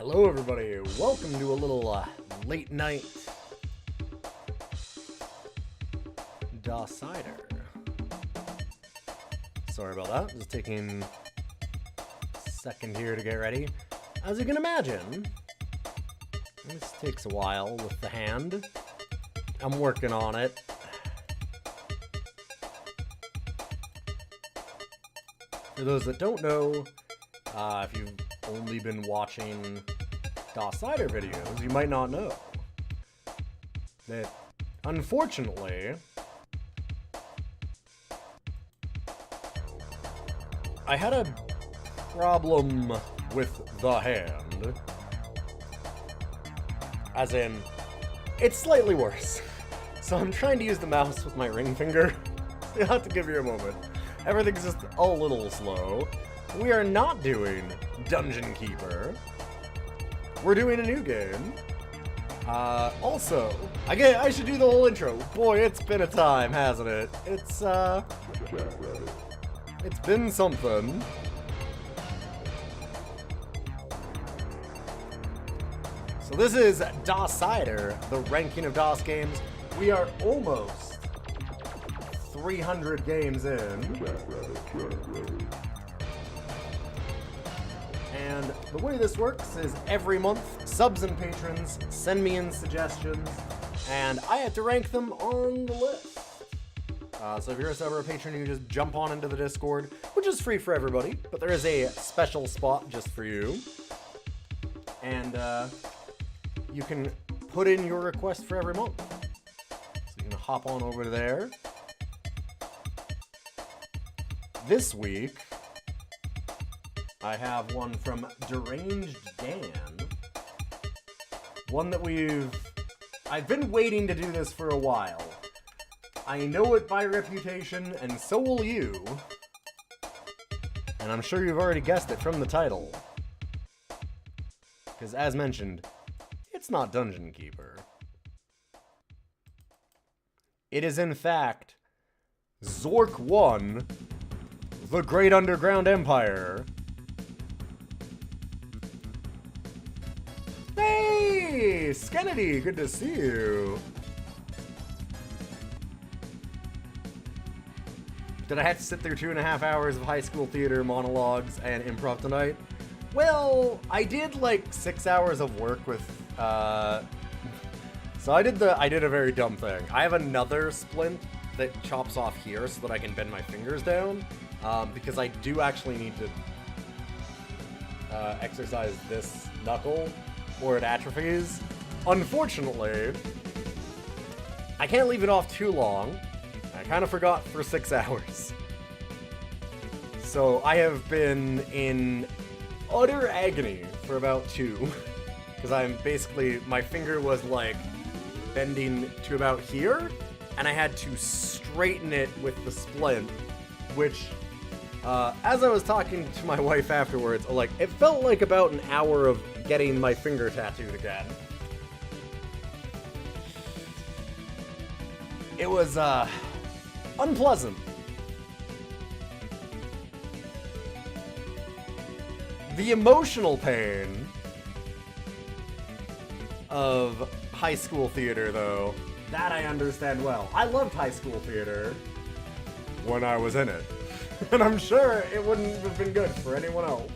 Hello everybody, welcome to a little late night DOScider. Sorry about that, just taking a second here to get ready. As you can imagine, this takes a while with the hand. I'm working on it. For those that don't know, if you've only been watching DOScider videos, you might not know that, unfortunately, I had a problem with the hand. As in, it's slightly worse. So I'm trying to use the mouse with my ring finger. You'll have to give you a moment. Everything's just a little slow. We are not doing Dungeon Keeper. We're doing a new game. Also, I should do the whole intro. Boy, it's been a time, hasn't it? It's been something. So this is DOScider, the ranking of DOS games. We are almost 300 games in. And the way this works is every month, subs and patrons send me in suggestions, and I have to rank them on the list. So if you're a sub or a patron, you just jump on into the Discord, which is free for everybody, but there is a special spot just for you. And you can put in your request for every month. So you can hop on over there. This week, I have one from Deranged Dan. One that I've been waiting to do this for a while. I know it by reputation, and so will you. And I'm sure you've already guessed it from the title. Because as mentioned, it's not Dungeon Keeper. It is in fact Zork 1, The Great Underground Empire. Hey, Skennedy, good to see you. Did I have to sit through 2.5 hours of high school theater monologues and improv tonight? Well, I did like 6 hours of work with, so I did a very dumb thing. I have another splint that chops off here so that I can bend my fingers down, because I do actually need to exercise this knuckle or it atrophies. Unfortunately, I can't leave it off too long. I kind of forgot for 6 hours. So I have been in utter agony for about 2. Because my finger was like bending to about here, and I had to straighten it with the splint, which, as I was talking to my wife afterwards, it felt like about an hour of getting my finger tattooed again. It was, unpleasant. The emotional pain of high school theater, though, that I understand well. I loved high school theater when I was in it. And I'm sure it wouldn't have been good for anyone else.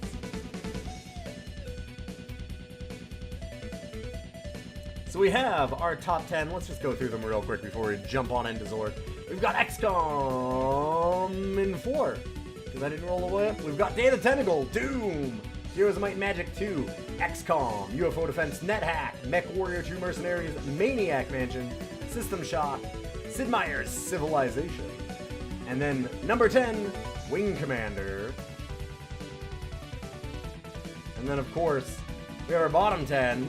So we have our top 10. Let's just go through them real quick before we jump on into Zork. We've got XCOM in 4, because I didn't roll away. We've got Day of the Tentacle, Doom, Heroes of Might and Magic 2, XCOM, UFO Defense, NetHack, Mech Warrior 2 Mercenaries, Maniac Mansion, System Shock, Sid Meier's Civilization. And then number 10, Wing Commander. And then of course, we have our bottom 10.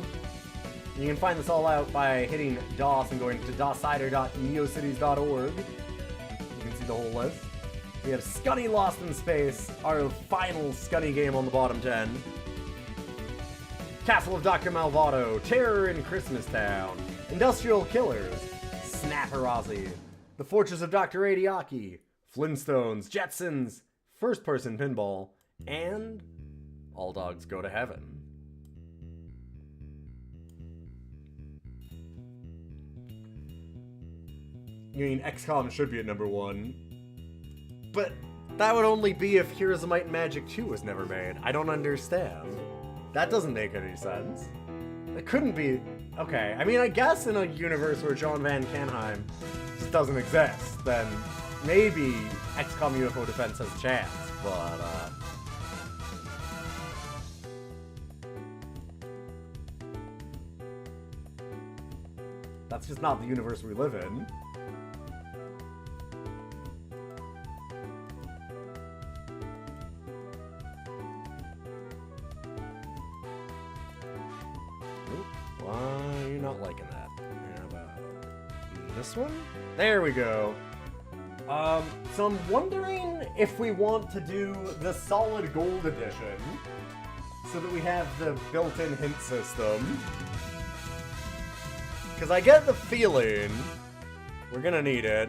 You can find this all out by hitting DOS and going to DOScider.neocities.org. You can see the whole list. We have Scunny Lost in Space, our final Scunny game on the bottom 10. Castle of Dr. Malvado, Terror in Christmastown, Industrial Killers, Snapperazzi, The Fortress of Dr. Adiaki, Flintstones, Jetsons, First Person Pinball, and All Dogs Go to Heaven. You mean XCOM should be at number 1. But that would only be if Heroes of Might and Magic 2 was never made. I don't understand. That doesn't make any sense. It couldn't be... Okay, I mean, I guess in a universe where John Van Canheim just doesn't exist, then maybe XCOM UFO Defense has a chance, but, that's just not the universe we live in. Why are you not liking that? How about this one? There we go. So I'm wondering if we want to do the solid gold edition so that we have the built-in hint system. Because I get the feeling we're gonna need it.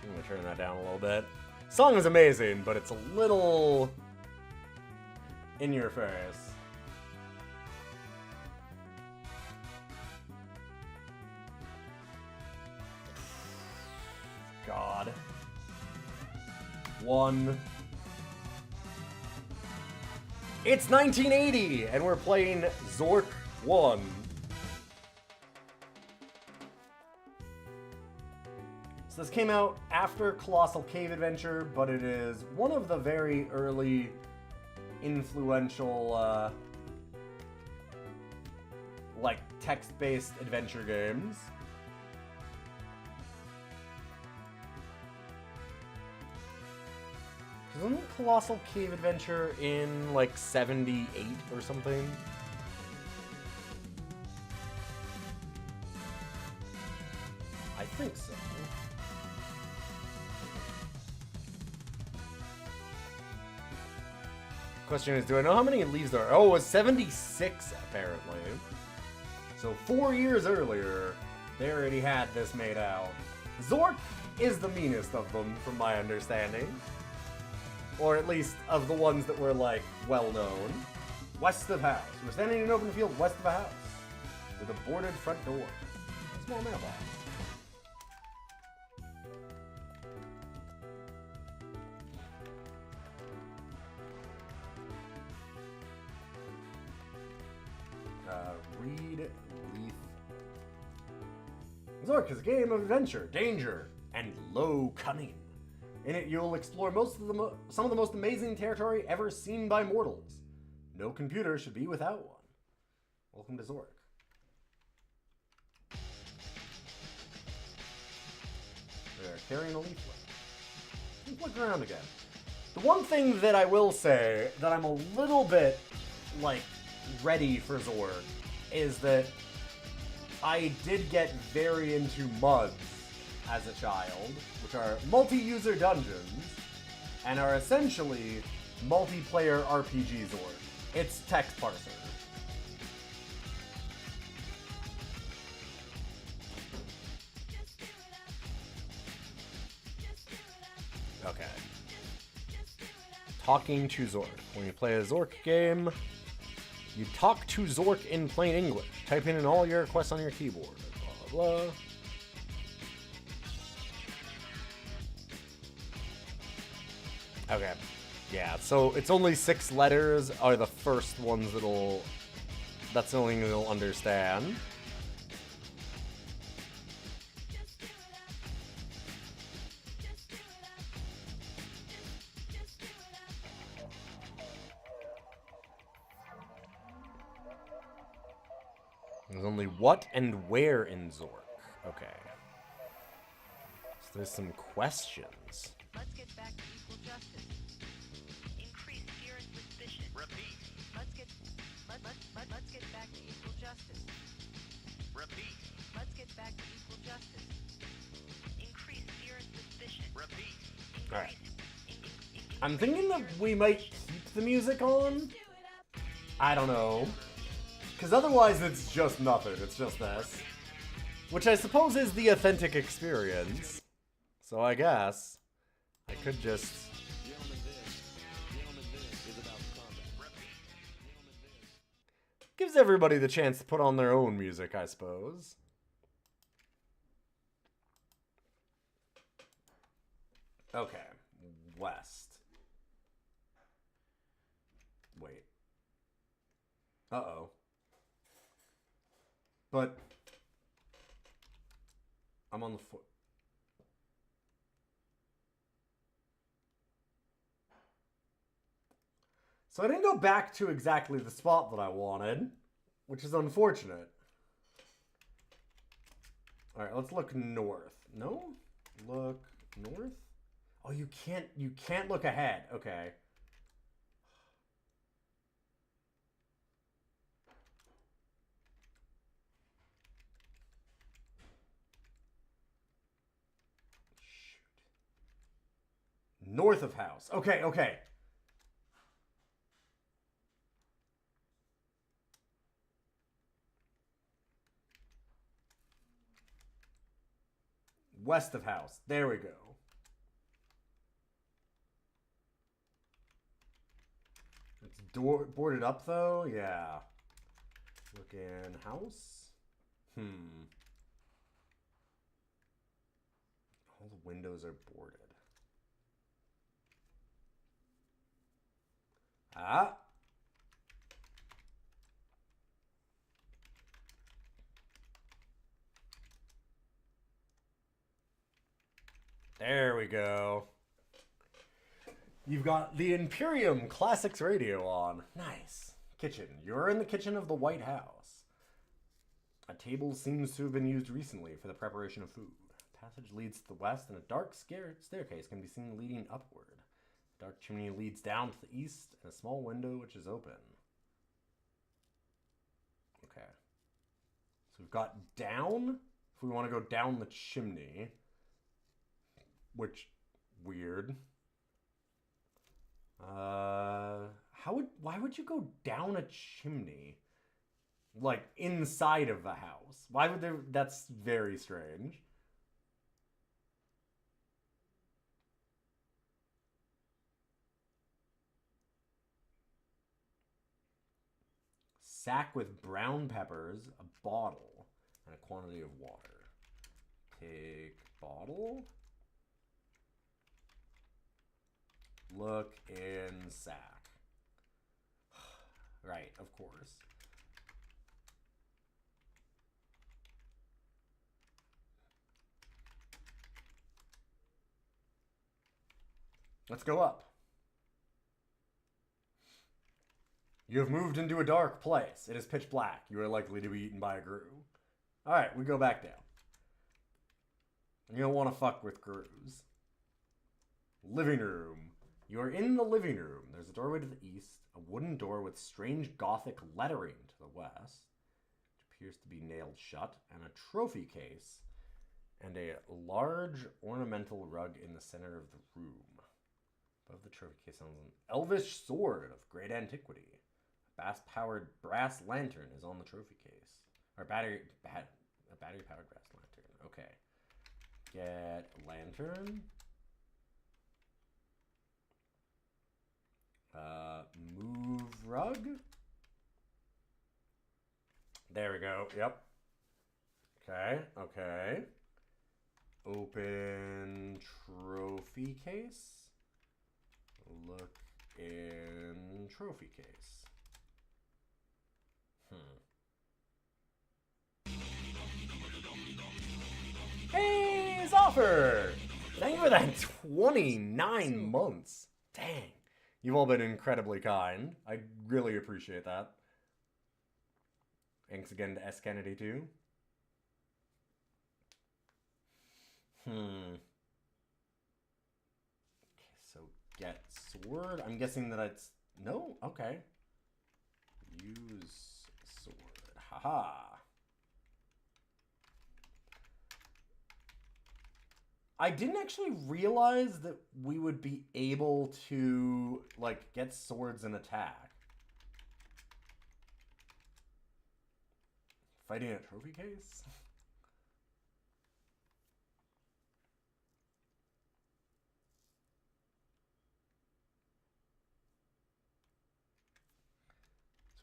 I'm gonna turn that down a little bit. Song is amazing, but it's a little in your face. God. 1. It's 1980, and we're playing Zork 1. So this came out after Colossal Cave Adventure, but it is one of the very early influential, like, text-based adventure games. Wasn't Colossal Cave Adventure in, like, 78 or something? I think so. Question is, do I know how many leaves there are? Oh, it was 76, apparently. So 4 years earlier, they already had this made out. Zork is the meanest of them, from my understanding. Or at least of the ones that were, like, well-known. West of house. We're standing in an open field west of a house. With a boarded front door. Small mailbox. Read Leaf. Zork is a game of adventure, danger, and low cunning. In it, you'll explore some of the most amazing territory ever seen by mortals. No computer should be without one. Welcome to Zork. They're carrying a leaflet. Let's look around again. The one thing that I will say that I'm a little bit, like, ready for Zork is that I did get very into MUDs as a child, which are multi-user dungeons, and are essentially multiplayer RPG Zork. It's text parser. Okay. Talking to Zork. When you play a Zork game, you talk to Zork in plain English, typing in all your requests on your keyboard. Blah, blah, blah. Okay, yeah, so it's only 6 letters are the first ones that's the only thing it'll understand. There's only what and where in Zork. Okay. So there's some questions. Let's get back to equal justice. Increase fear and suspicion. Repeat. Let's get back to equal justice. Repeat. Let's get back to equal justice. Increase fear and suspicion. Repeat. All right. I'm thinking that we might keep the music on. I don't know. Because otherwise it's just nothing. It's just this. Which I suppose is the authentic experience. So I guess I could just... gives everybody the chance to put on their own music, I suppose. Okay, west. Wait. Uh-oh. But I'm on the foot. So I didn't go back to exactly the spot that I wanted, which is unfortunate. All right, let's look north. No? Look north? Oh, you can't look ahead. Okay. Shoot. North of house. Okay, okay. West of house. There we go. It's boarded up though? Yeah. Look in house. All the windows are boarded. Ah. There we go. You've got the Imperium Classics radio on. Nice. Kitchen. You're in the kitchen of the White House. A table seems to have been used recently for the preparation of food. Passage leads to the west, and a dark staircase can be seen leading upward. A dark chimney leads down to the east, and a small window which is open. Okay. So we've got down, if we want to go down the chimney. Which, weird. Why would you go down a chimney? Like, inside of a house? Why would there, that's very strange. Sack with brown peppers, a bottle, and a quantity of water. Take bottle. Look in sack. Right, of course. Let's go up. You have moved into a dark place. It is pitch black. You are likely to be eaten by a Grue. Alright, we go back down. You don't want to fuck with Grues. Living room. You are in the living room. There's a doorway to the east, a wooden door with strange Gothic lettering to the west, which appears to be nailed shut, and a trophy case, and a large ornamental rug in the center of the room. Above the trophy case hangs an elvish sword of great antiquity. A battery-powered brass lantern is on the trophy case. Or a battery-powered brass lantern. Okay. Get a lantern. Move rug. There we go. Yep. Okay. Okay. Open trophy case. Look in trophy case. Hey, Zoffer! Thank you for that 29 months. Dang. You've all been incredibly kind. I really appreciate that. Thanks again to S. Kennedy, too. Okay, so get sword. I'm guessing that it's... No? Okay. Use sword. Haha. I didn't actually realize that we would be able to, like, get swords and attack. Fighting a trophy case?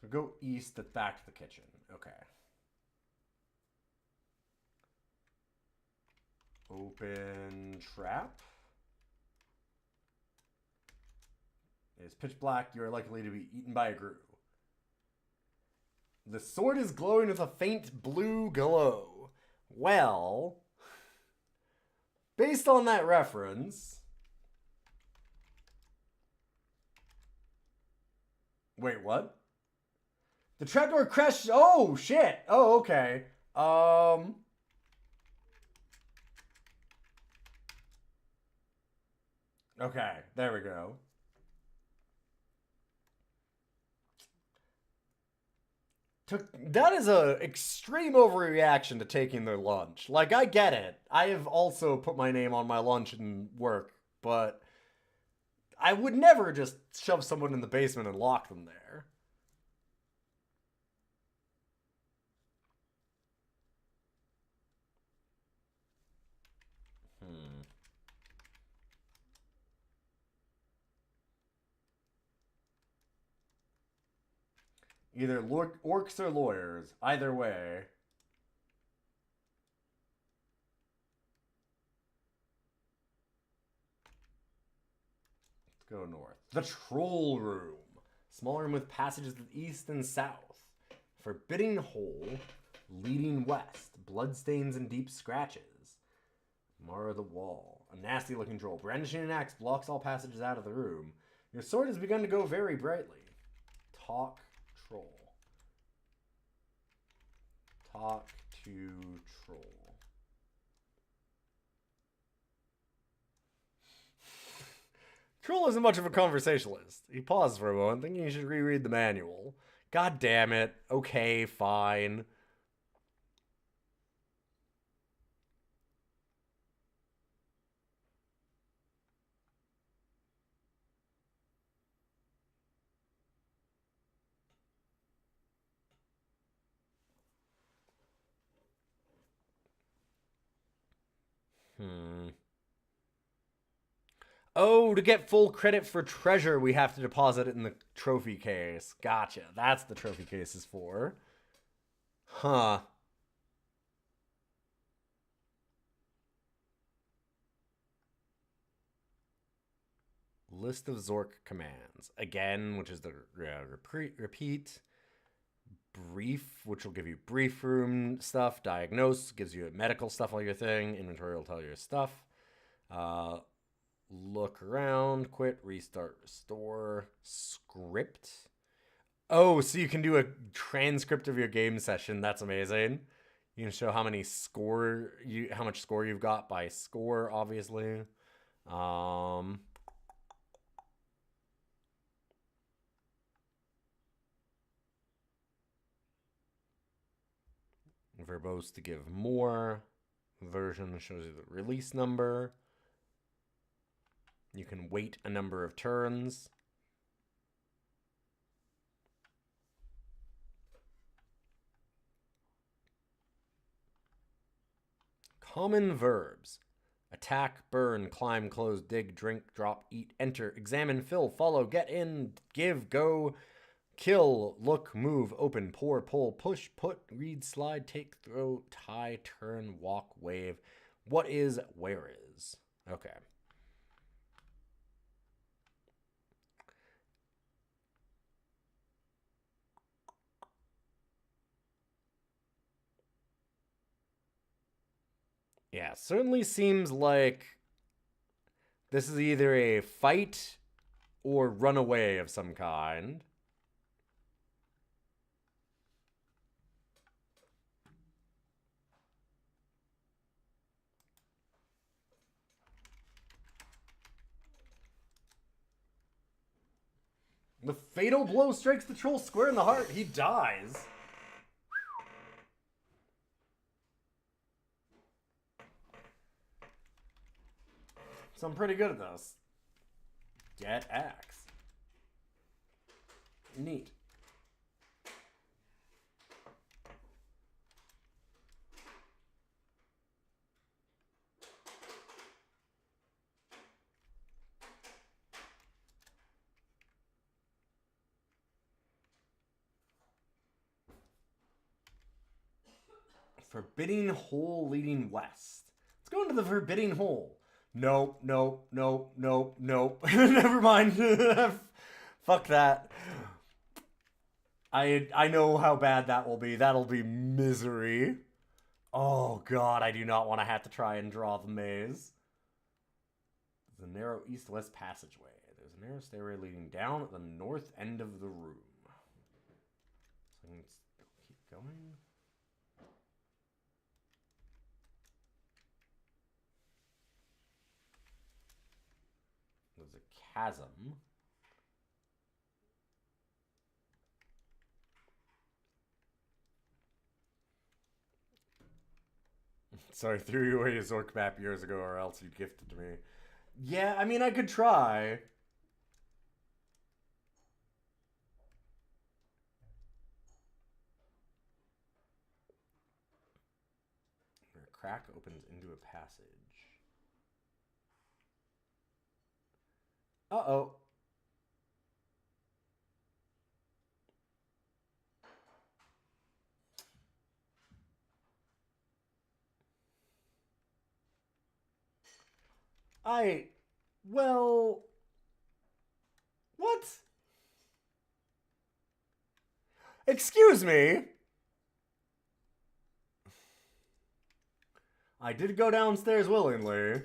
So So go east, that's back to the kitchen. Okay. Open trap. It's pitch black. You are likely to be eaten by a Grue. The sword is glowing with a faint blue glow. Well, based on that reference... Wait, what? The trapdoor crashed... Oh, shit! Oh, okay. Okay, there we go. That is a extreme overreaction to taking their lunch. Like, I get it. I have also put my name on my lunch and work, but I would never just shove someone in the basement and lock them there. Either orcs or lawyers. Either way. Let's go north. The Troll Room. Small room with passages to the east and south. Forbidding hole. Leading west. Bloodstains and deep scratches. Mar the wall. A nasty looking troll. Brandishing an axe blocks all passages out of the room. Your sword has begun to go very brightly. Talk troll. Talk to troll. Troll isn't much of a conversationalist. He paused for a moment, thinking he should reread the manual. God damn it. Okay, fine. Oh, to get full credit for treasure, we have to deposit it in the trophy case. Gotcha. That's the trophy case is for. Huh. List of Zork commands. Again, which is the repeat. Brief, which will give you brief room stuff. Diagnose gives you medical stuff on your thing. Inventory will tell you your stuff. Look around, quit, restart, restore, script. Oh, so you can do a transcript of your game session. That's amazing. You can show how much score you've got by score, obviously. Verbose to give more. Version shows you the release number. You can wait a number of turns. Common verbs. Attack, burn, climb, close, dig, drink, drop, eat, enter, examine, fill, follow, get in, give, go, kill, look, move, open, pour, pull, push, put, read, slide, take, throw, tie, turn, walk, wave. What is, where is? Okay. Yeah, certainly seems like this is either a fight or runaway of some kind. The fatal blow strikes the troll square in the heart. He dies. So I'm pretty good at this. Get axe. Neat. Forbidding hole leading west. Let's go into the forbidding hole. Nope, nope, nope, nope, nope. Never mind. Fuck that. I know how bad that will be. That'll be misery. Oh god, I do not want to have to try and draw the maze. There's a narrow east-west passageway. There's a narrow stairway leading down at the north end of the room. So I can keep going. There's a chasm. Sorry, threw you away a Zork map years ago, or else you gifted to me. Yeah, I mean, I could try. A crack opens into a passage. Uh-oh. Well... What? Excuse me? I did go downstairs willingly.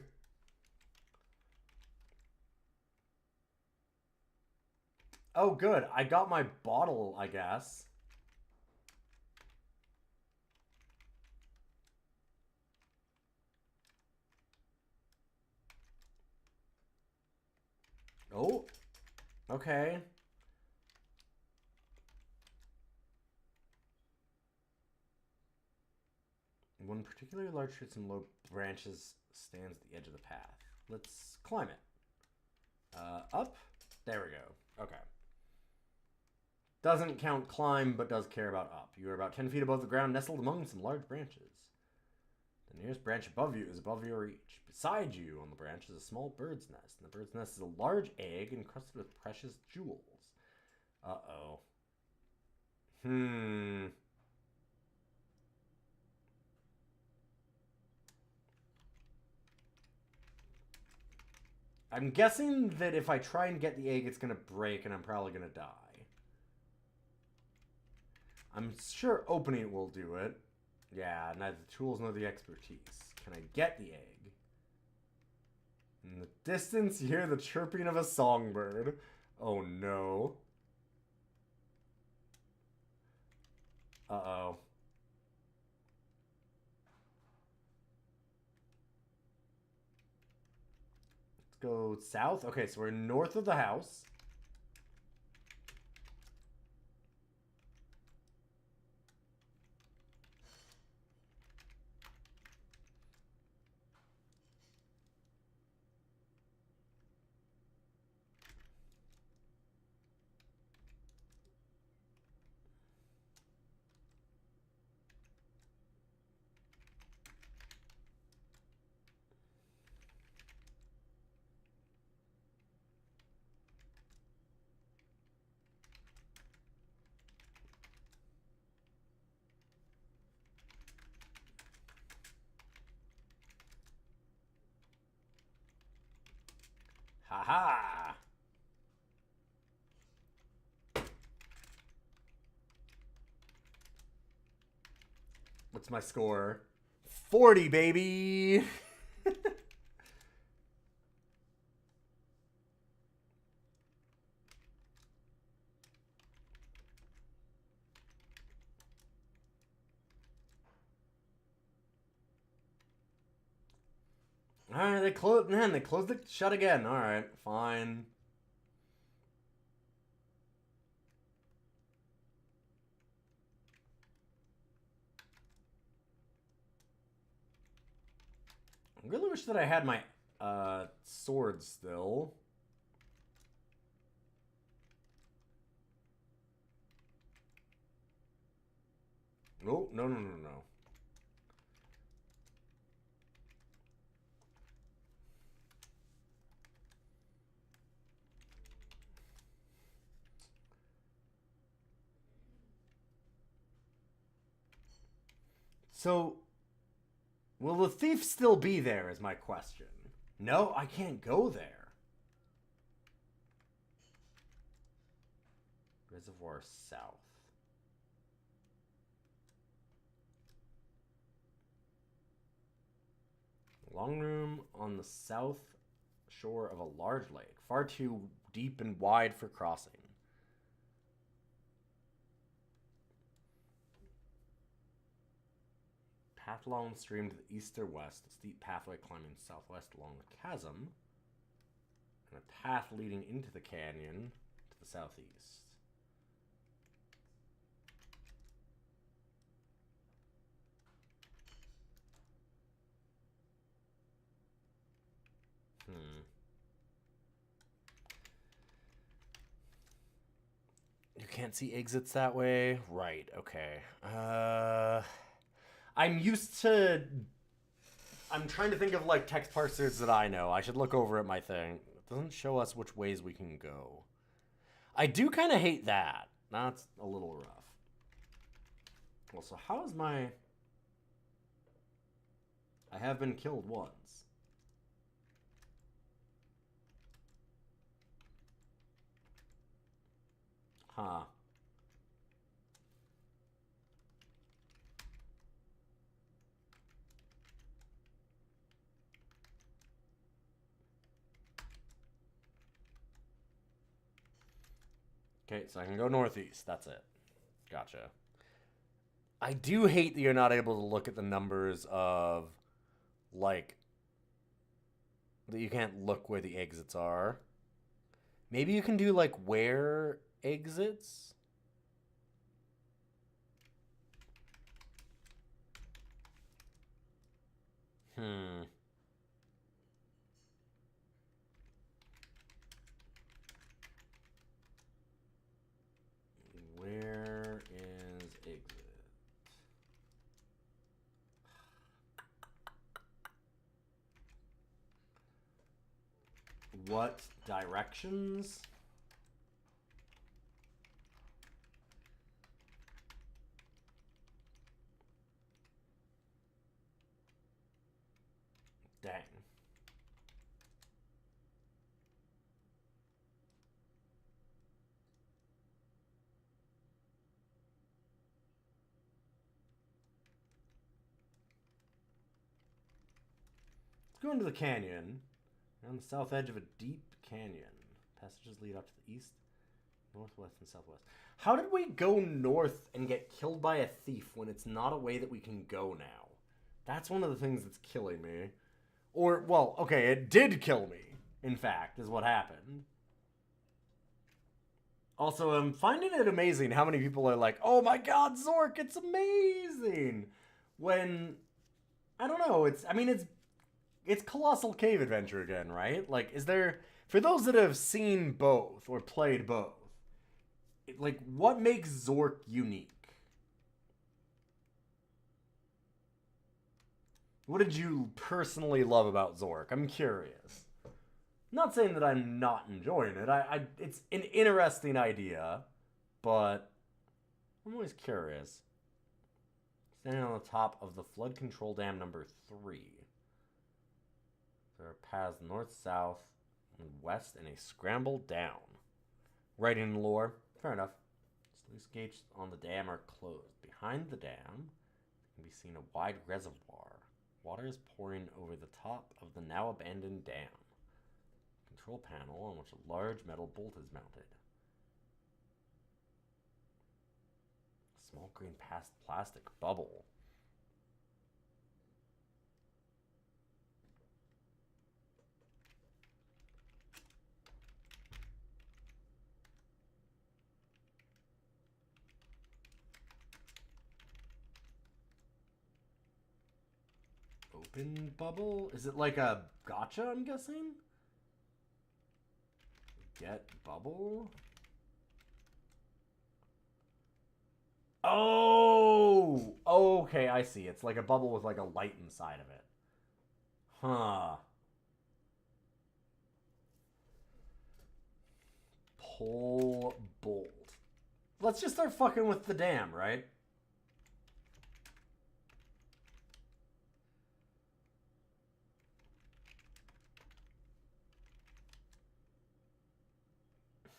Oh, good. I got my bottle, I guess. Oh. Okay. One particularly large tree with some low branches stands at the edge of the path. Let's climb it. Up? There we go. Okay. Doesn't count climb, but does care about up. You are about 10 feet above the ground, nestled among some large branches. The nearest branch above you is above your reach. Beside you on the branch is a small bird's nest, and the bird's nest is a large egg encrusted with precious jewels. Uh-oh. I'm guessing that if I try and get the egg, it's going to break, and I'm probably going to die. I'm sure opening it will do it. Yeah, neither the tools nor the expertise. Can I get the egg? In the distance, you hear the chirping of a songbird. Oh no. Uh-oh. Let's go south. Okay, so we're north of the house. Haha! What's my score? 40, baby! Alright, they closed. Man, they closed it shut again. Alright, fine. I really wish that I had my sword still. Oh, no, no, no, no. So, will the thief still be there is my question. No, I can't go there. Reservoir South. Long room on the south shore of a large lake. Far too deep and wide for crossing. Path along the stream to the east or west. A steep pathway climbing southwest along the chasm. And a path leading into the canyon to the southeast. You can't see exits that way? Right, okay. I'm used to... I'm trying to think of, like, text parsers that I know. I should look over at my thing. It doesn't show us which ways we can go. I do kind of hate that. That's a little rough. Well, so how is my... I have been killed once. Huh. Okay, so I can go northeast. That's it. Gotcha. I do hate that you're not able to look at the numbers of, like, that you can't look where the exits are. Maybe you can do, like, where exits? Where is exit? What directions? Dang. Let's go into the canyon. We're on the south edge of a deep canyon. Passages lead up to the east, northwest, and southwest. How did we go north and get killed by a thief when it's not a way that we can go now? That's one of the things that's killing me. Or, well, okay, it did kill me, in fact, is what happened. Also, I'm finding it amazing how many people are like, oh my god, Zork, it's amazing! When, I don't know, it's Colossal Cave Adventure again, right? Like, is there, for those that have seen both, or played both, like, what makes Zork unique? What did you personally love about Zork? I'm curious. Not saying that I'm not enjoying it. It's an interesting idea, but I'm always curious. Standing on the top of the flood control dam number 3. There are paths north, south, and west, and a scramble down. Writing lore. Fair enough. Sluice gates on the dam are closed. Behind the dam can be seen a wide reservoir. Water is pouring over the top of the now abandoned dam. Control panel on which a large metal bolt is mounted. A small green plastic bubble. Open bubble? Is it like a gotcha, I'm guessing? Get bubble? Oh! Okay, I see. It's like a bubble with like a light inside of it. Huh. Pull bolt. Let's just start fucking with the dam, right?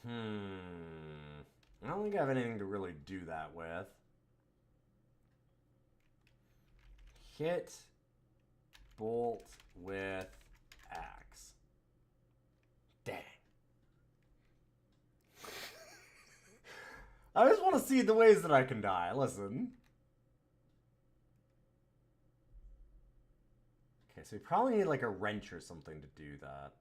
I don't think I have anything to really do that with. Hit bolt with axe. Dang. I just want to see the ways that I can die. Listen. Okay, so you probably need like a wrench or something to do that.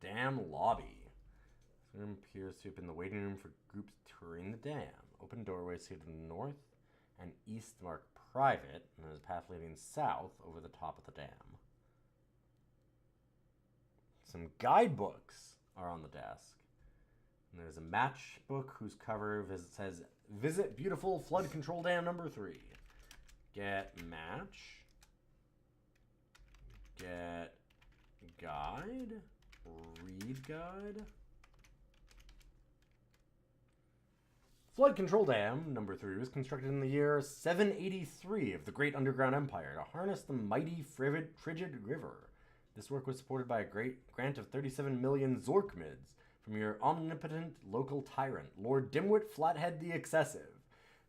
Dam lobby. This room appears to have been the waiting room for groups touring the dam. Open doorways to the north and east mark private, and there's a path leading south over the top of the dam. Some guidebooks are on the desk. And there's a matchbook whose cover says, Visit Beautiful Flood Control Dam number 3. Get match. Get guide. Read guide. Flood Control Dam number 3 was constructed in the year 783 of the Great Underground Empire to harness the mighty frigid river. This work was supported by a great grant of 37 million Zork mids from your omnipotent local tyrant, Lord Dimwit Flathead the Excessive.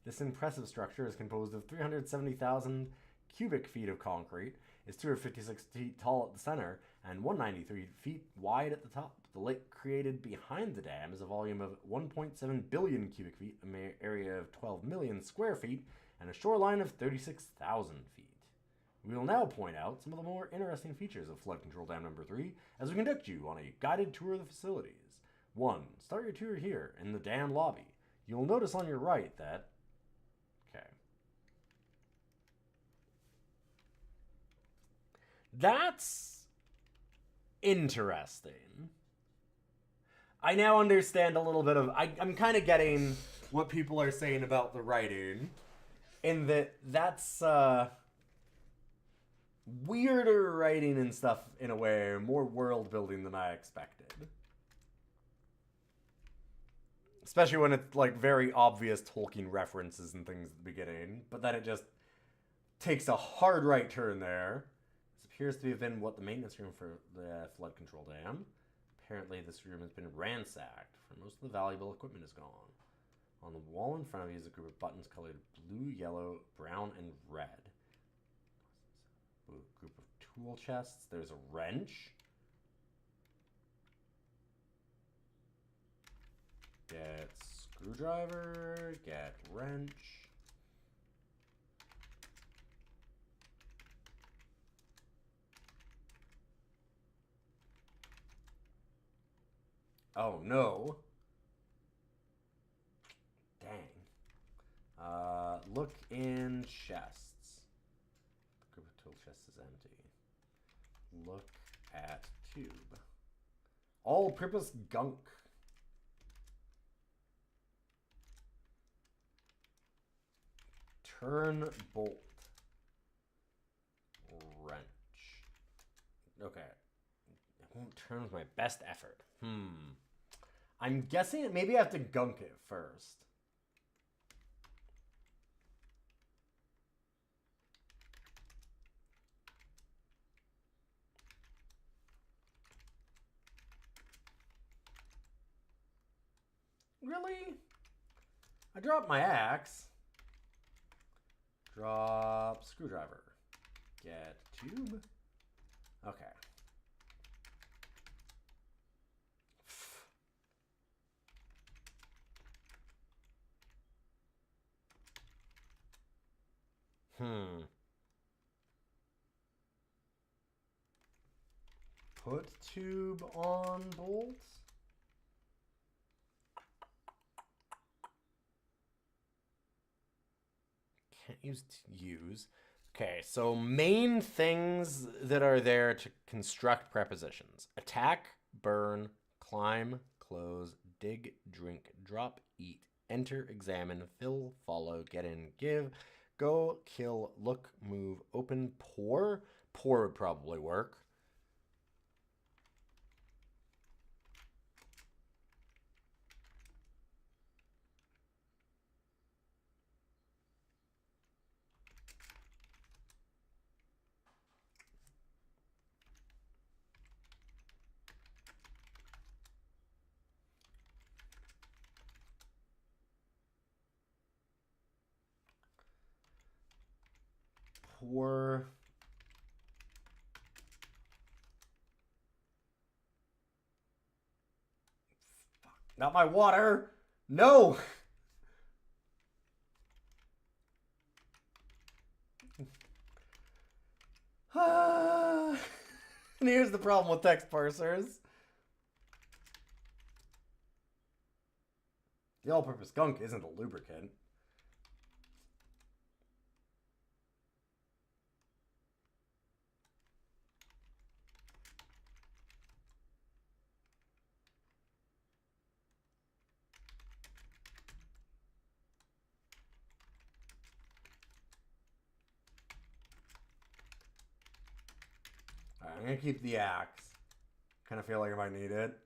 This impressive structure is composed of 370,000 cubic feet of concrete, is 256 feet tall at the center, and 193 feet wide at the top. The lake created behind the dam is a volume of 1.7 billion cubic feet, an area of 12 million square feet, and a shoreline of 36,000 feet. We will now point out some of the more interesting features of Flood Control Dam number 3 as we conduct you on a guided tour of the facilities. 1. Start your tour here in the dam lobby. You'll notice on your right that... Okay. That's interesting. I now understand a little bit of... I'm kind of getting what people are saying about the writing. In that that's weirder writing and stuff in a way, more world building than I expected. Especially when it's like very obvious Tolkien references and things at the beginning, but then it just takes a hard right turn there. This appears to have been what the maintenance room for the flood control dam. Apparently this room has been ransacked, for most of the valuable equipment is gone. On the wall in front of you is a group of buttons colored blue, yellow, brown, and red. A group of tool chests. There's a wrench. Get screwdriver. Get wrench. Oh no. Dang. Look in chests. The group of tool chests is empty. Look at tube. All-purpose gunk. Turn bolt. Wrench. Okay. It won't turn with my best effort. I'm guessing maybe I have to gunk it first. Really? I dropped my axe. Drop screwdriver. Get tube. Okay. Put tube on bolt. Can't use. Okay, so main things that are there to construct prepositions. Attack, burn, climb, close, dig, drink, drop, eat, enter, examine, fill, follow, get in, give, go, kill, look, move, open, pour. Pour would probably work. pour... Fuck. Not my water! No! And here's the problem with text parsers. The all-purpose gunk isn't a lubricant. Alright, I'm gonna keep the axe. Kind of feel like I might need it.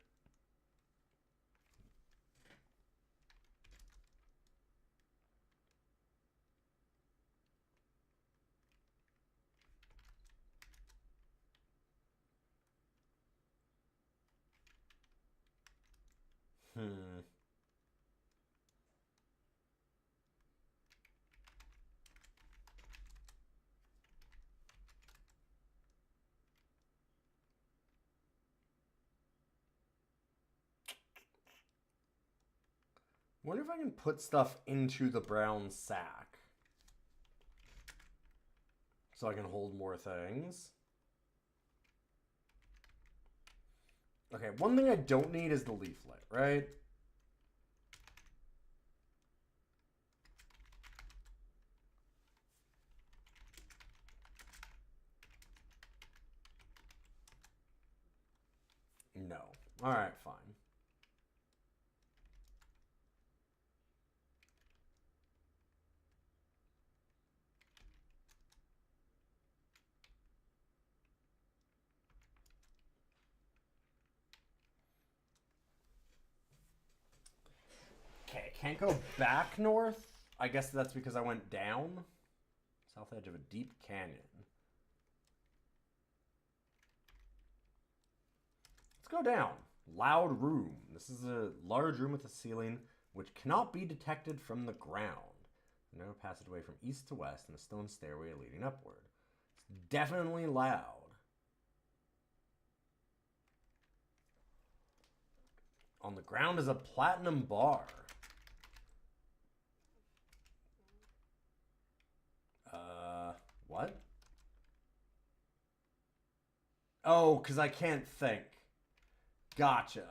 Wonder if I can put stuff into the brown sack. So I can hold more things. Okay, one thing I don't need is the leaflet, right? No. Alright, fine. Okay, can't go back north. I guess that's because I went down. South edge of a deep canyon. Let's go down. Loud room. This is a large room with a ceiling which cannot be detected from the ground. A narrow passageway from east to west and a stone stairway leading upward. It's definitely loud. On the ground is a platinum bar. What? Oh, because I can't think. Gotcha.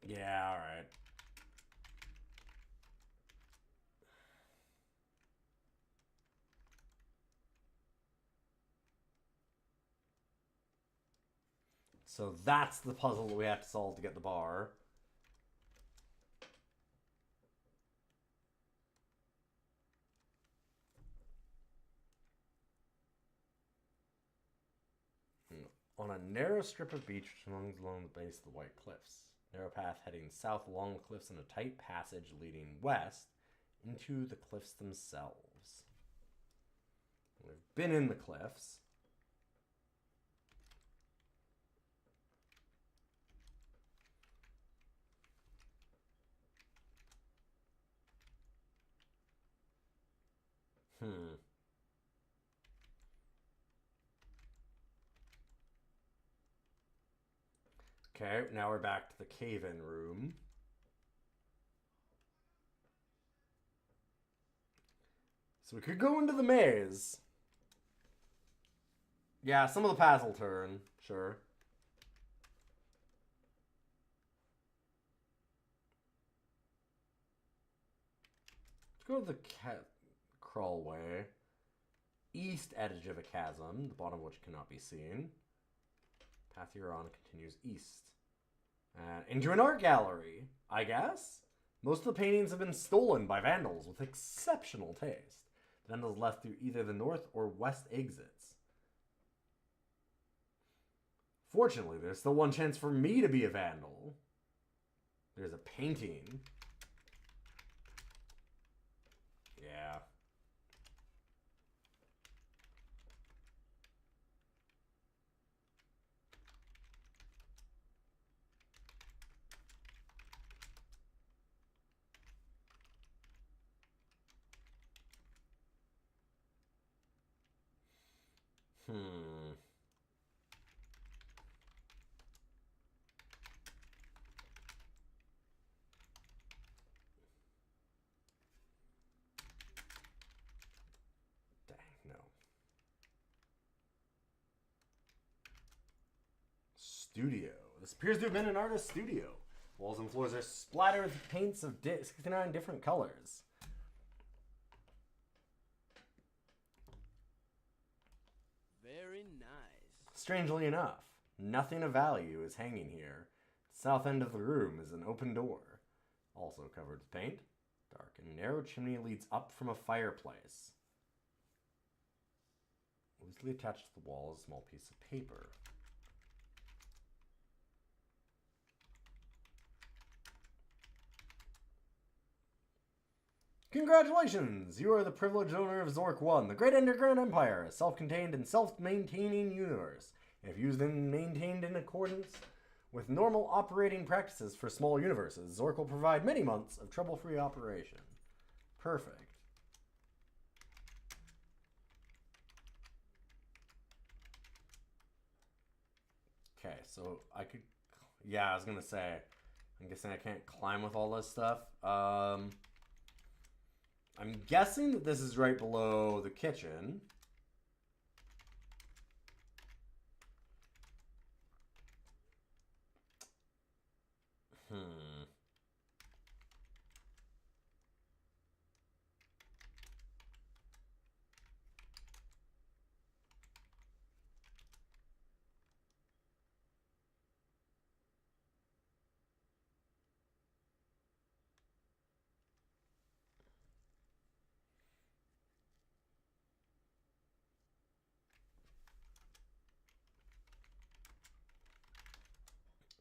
Yeah, alright. So that's the puzzle that we have to solve to get the bar. On a narrow strip of beach which runs along the base of the White Cliffs. Narrow path heading south along the cliffs and a tight passage leading west into the cliffs themselves. We've been in the cliffs. Okay, now we're back to the cave-in room. So we could go into the maze. Yeah, some of the paths will turn, sure. Let's go to the crawlway. East edge of a chasm, the bottom of which cannot be seen. Path you're on continues east. Into an art gallery, I guess? Most of the paintings have been stolen by vandals with exceptional taste. The vandals left through either the north or west exits. Fortunately, there's still one chance for me to be a vandal. There's a painting. Yeah. Hmm. Dang, no. Studio. This appears to have been an artist's studio. Walls and floors are splattered with paints of 69 different colors. Very nice. Strangely enough, nothing of value is hanging here. The south end of the room is an open door, also covered with paint. Dark and narrow chimney leads up from a fireplace. Loosely attached to the wall is a small piece of paper. Congratulations! You are the privileged owner of Zork 1, the great underground empire, a self-contained and self-maintaining universe. If used and maintained in accordance with normal operating practices for small universes, Zork will provide many months of trouble-free operation. Perfect. Okay, so I could... Yeah, I was gonna say... I'm guessing I can't climb with all this stuff. I'm guessing that this is right below the kitchen.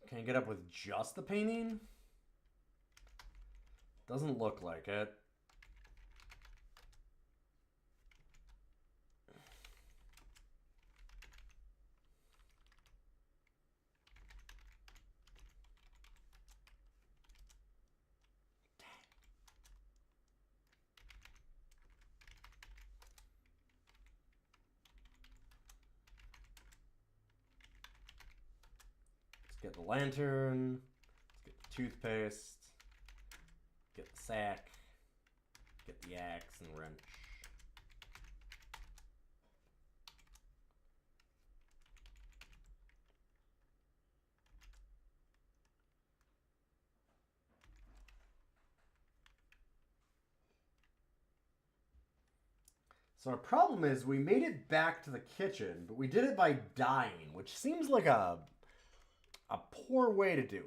Can I get up with just the painting? Doesn't look like it. Let's get the lantern. Let's get the toothpaste. Get the sack. Get the axe and wrench. So our problem is we made it back to the kitchen, but we did it by dying, which seems like a poor way to do it.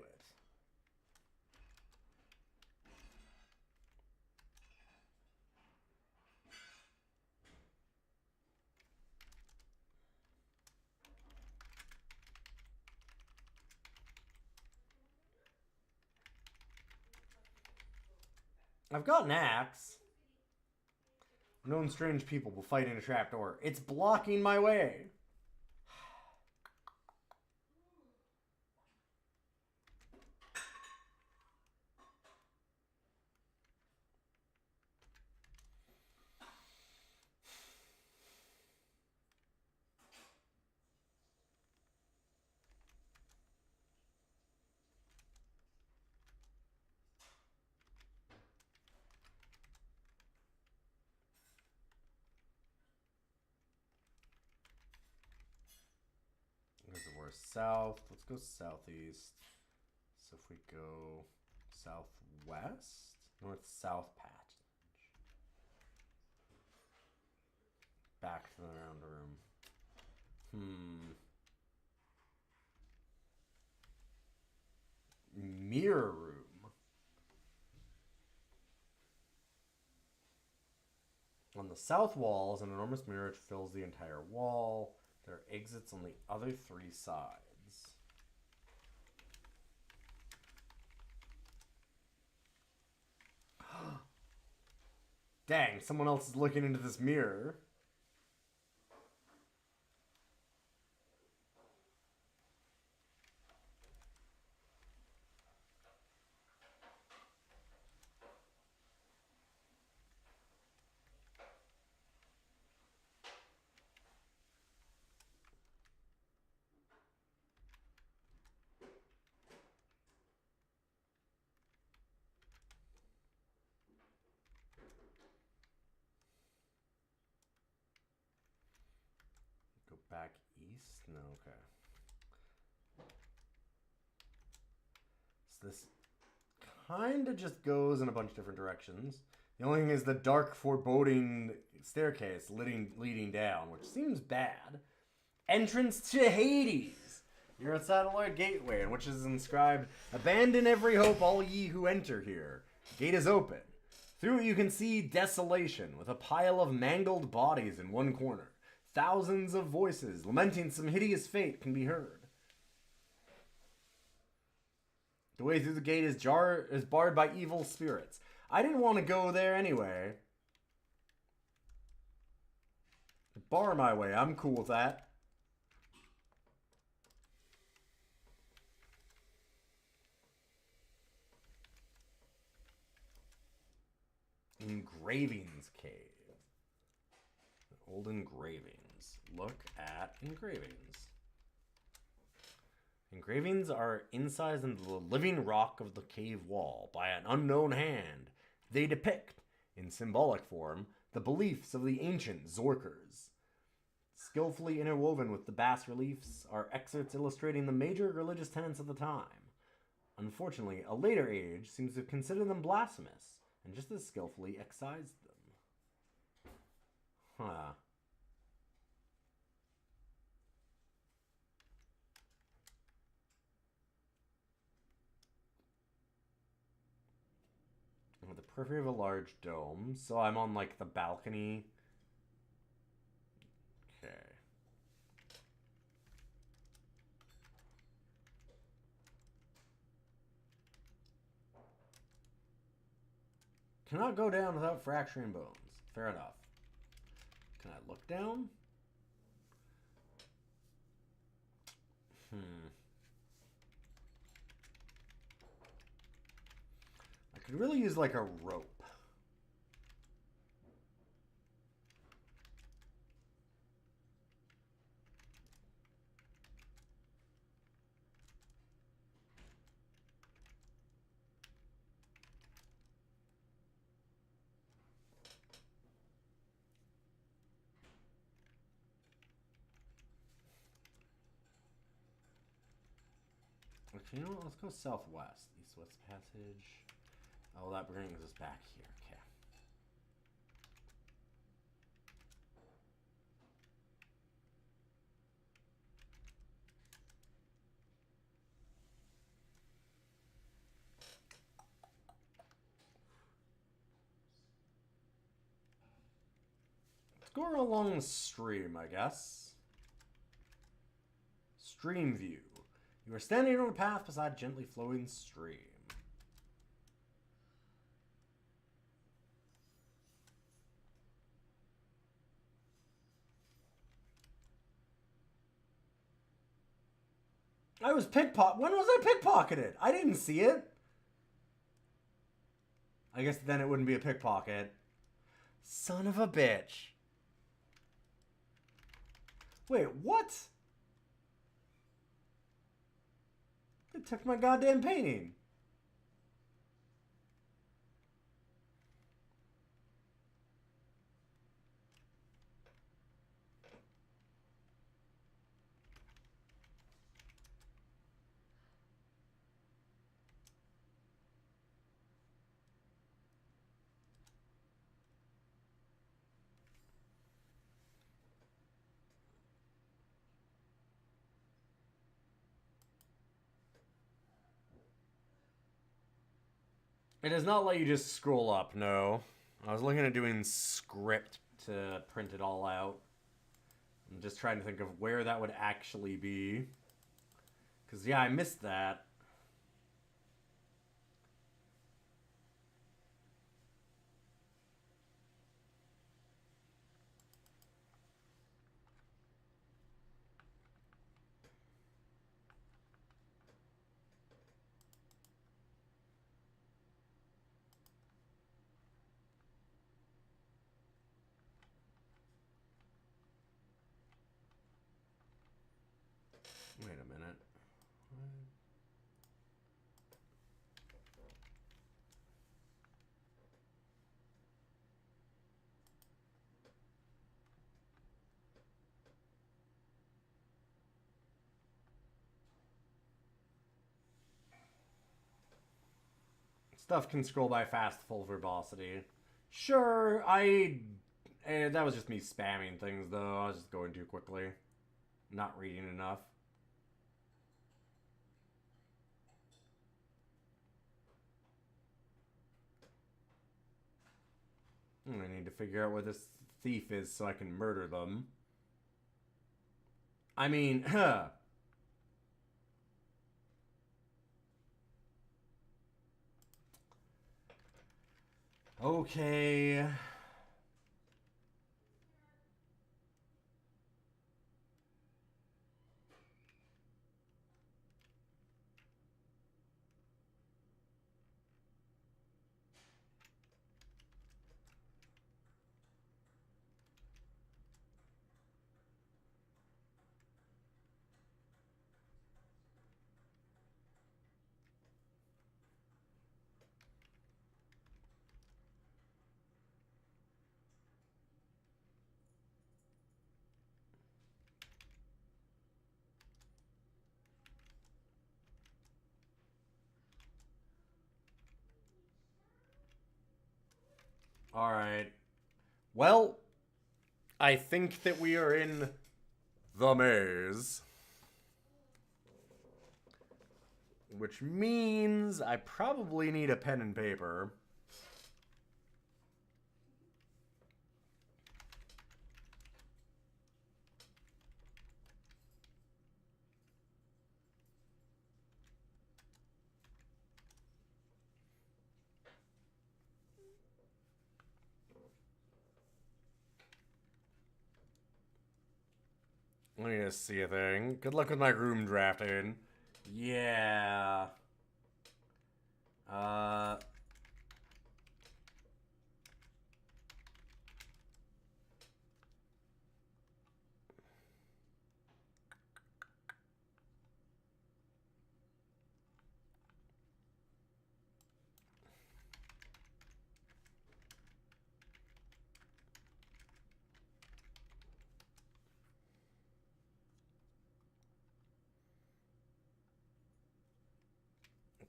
I've got an axe. Known strange people will fight in a trapdoor. It's blocking my way. Reservoir south. Let's go southeast. So if we go southwest, north-south passage. Back to the round room. Mirror room. On the south wall is an enormous mirror which fills the entire wall. There are exits on the other three sides. Dang, someone else is looking into this mirror. back east? No, okay. So this kind of just goes in a bunch of different directions. The only thing is the dark, foreboding staircase leading down, which seems bad. Entrance to Hades! You're at Satellite Gateway, in which is inscribed, "Abandon every hope, all ye who enter here. Gate is open. Through it you can see desolation, with a pile of mangled bodies in one corner. Thousands of voices, lamenting some hideous fate, can be heard. The way through the gate is barred by evil spirits." I didn't want to go there anyway. Bar my way, I'm cool with that. Engravings cave. Old engravings. Look at engravings. Engravings are incised into the living rock of the cave wall by an unknown hand. They depict, in symbolic form, the beliefs of the ancient Zorkers. Skillfully interwoven with the bas reliefs are excerpts illustrating the major religious tenets of the time. Unfortunately, a later age seems to consider them blasphemous, and just as skillfully excised them. Huh. I'm at the periphery of a large dome, so I'm on, like, the balcony. Okay. Cannot go down without fracturing bones. Fair enough. Can I look down? I could really use, like, a rope. Actually, you know what? Let's go southwest. East-west passage. Oh, that brings us back here. Okay. Let's go along the stream, I guess. Stream view. You are standing on a path beside a gently flowing stream. I was pickpocketed. When was I pickpocketed? I didn't see it. I guess then it wouldn't be a pickpocket. Son of a bitch. Wait, what? They took my goddamn painting. It does not let you just scroll up, no. I was looking at doing script to print it all out. I'm just trying to think of where that would actually be. Because, yeah, I missed that. Wait a minute. Stuff can scroll by fast, full verbosity. Sure, that was just me spamming things, though. I was just going too quickly. Not reading enough. I need to figure out where this thief is so I can murder them. I mean, Okay. Alright. Well, I think that we are in the maze. Which means I probably need a pen and paper. Let me just see a thing. Good luck with my room drafting. Yeah.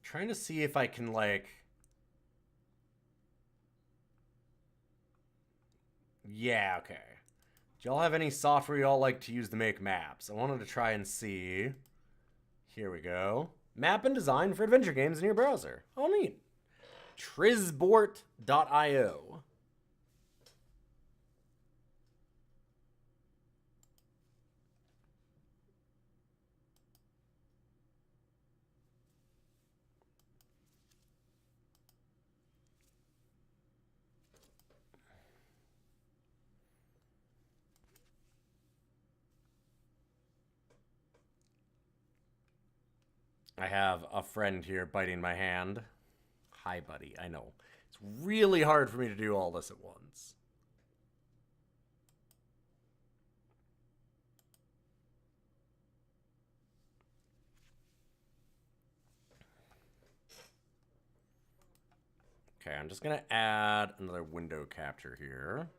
Trying to see if I can, like... Yeah, okay. Do y'all have any software y'all like to use to make maps? I wanted to try and see. Here we go. Map and design for adventure games in your browser. Oh, neat. Trizbort.io. I have a friend here biting my hand. Hi, buddy. I know. It's really hard for me to do all this at once. Okay, I'm just going to add another window capture here.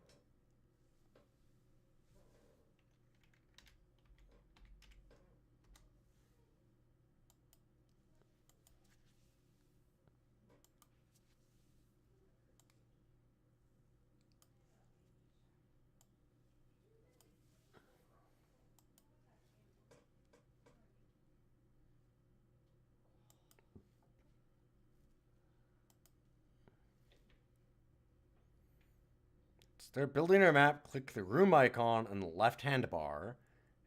Start building our map, click the room icon on the left-hand bar,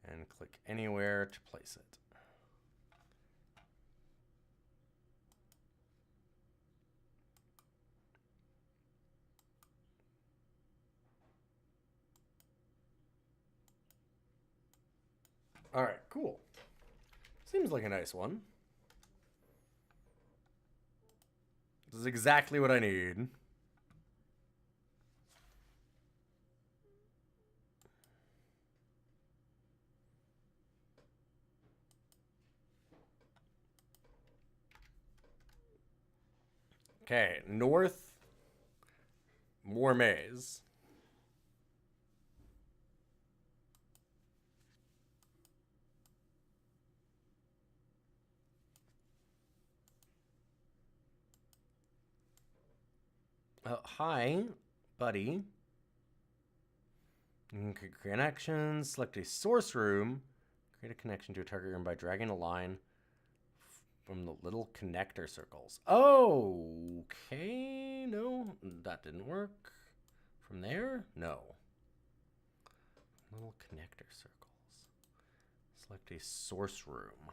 and click anywhere to place it. Alright, cool. Seems like a nice one. This is exactly what I need. Okay, north, more maze. Hi, buddy. Connections. Select a source room. Create a connection to a target room by dragging a line from the little connector circles. Oh, okay. No, that didn't work. From there? No. Little connector circles. Select a source room.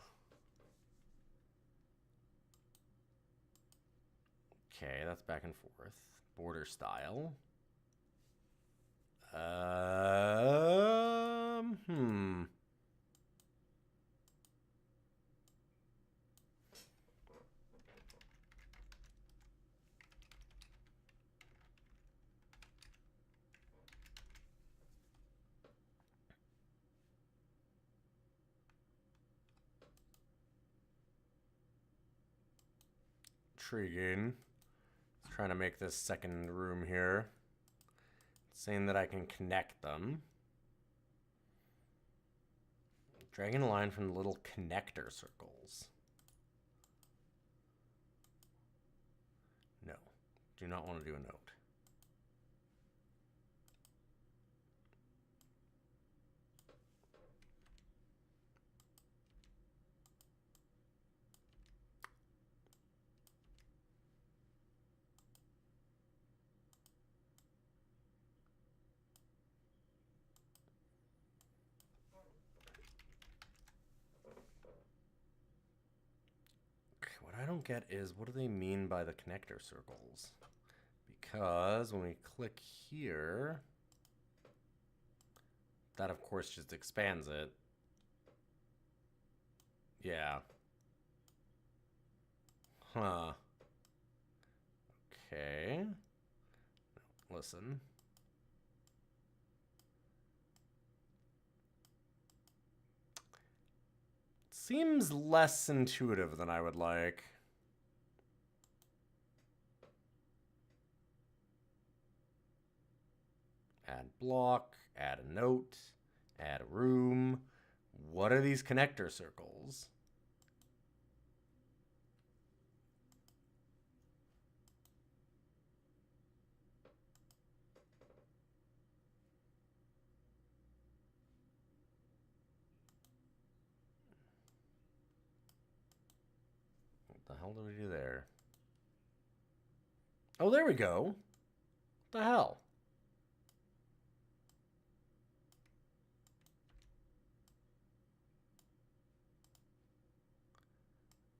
Okay, that's back and forth. Border style. Hmm. Intriguing. Trying to make this second room here. Saying that I can connect them. Dragging a line from the little connector circles. No. Do not want to do a note. What I don't get is, what do they mean by the connector circles? Because when we click here, that of course just expands it. Yeah. Huh. Okay. Listen. Seems less intuitive than I would like. Add block, add a note, add a room. What are these connector circles? What the hell did we do there? Oh, there we go. What the hell?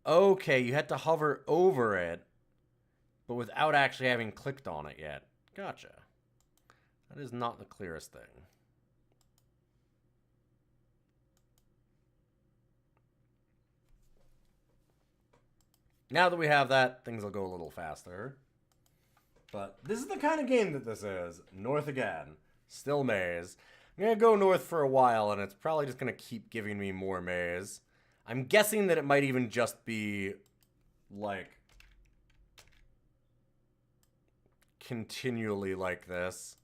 Okay, you had to hover over it, but without actually having clicked on it yet. Gotcha. That is not the clearest thing. Now that we have that, things will go a little faster. But this is the kind of game that this is. North again. Still maze. I'm going to go north for a while, and it's probably just going to keep giving me more maze. I'm guessing that it might even just be, like, continually like this.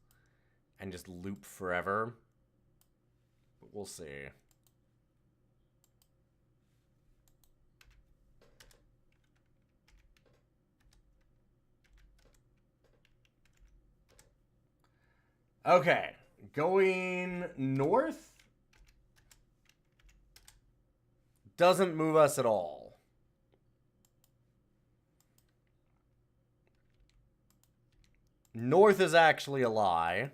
And just loop forever. But we'll see. Okay, going north doesn't move us at all. North is actually a lie.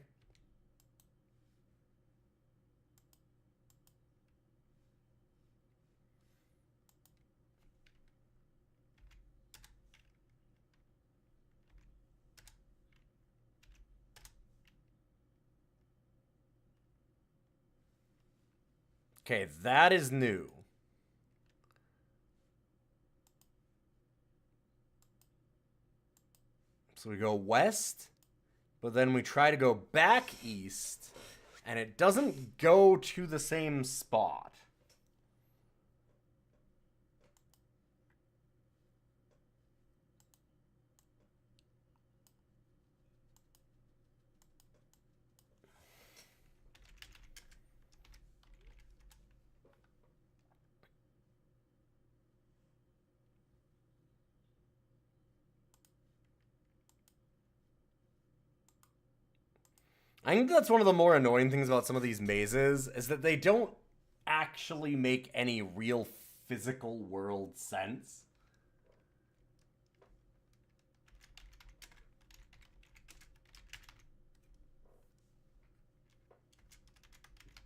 Okay, that is new. So we go west, but then we try to go back east, and it doesn't go to the same spot. I think that's one of the more annoying things about some of these mazes, is that they don't actually make any real physical world sense.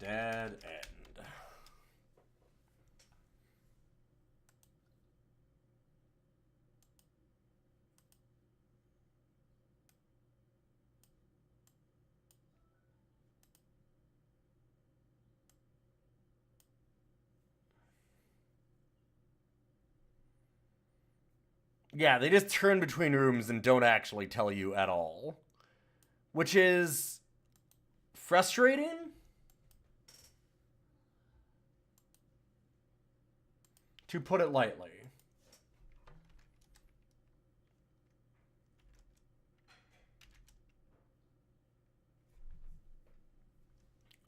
Dead end. Yeah, they just turn between rooms and don't actually tell you at all. Which is frustrating, to put it lightly.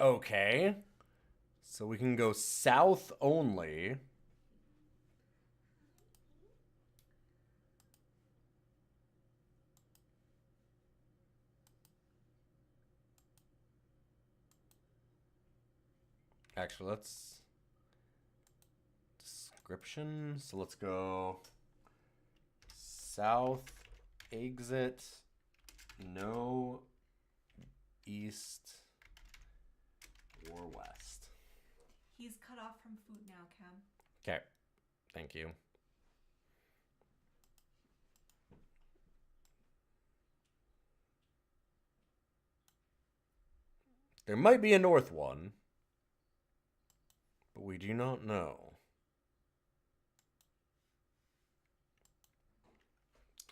Okay. So we can go south only. Actually, let's... Description. So let's go south, exit, no east or west. He's cut off from food now, Cam. Okay. Thank you. There might be a north one, but we do not know.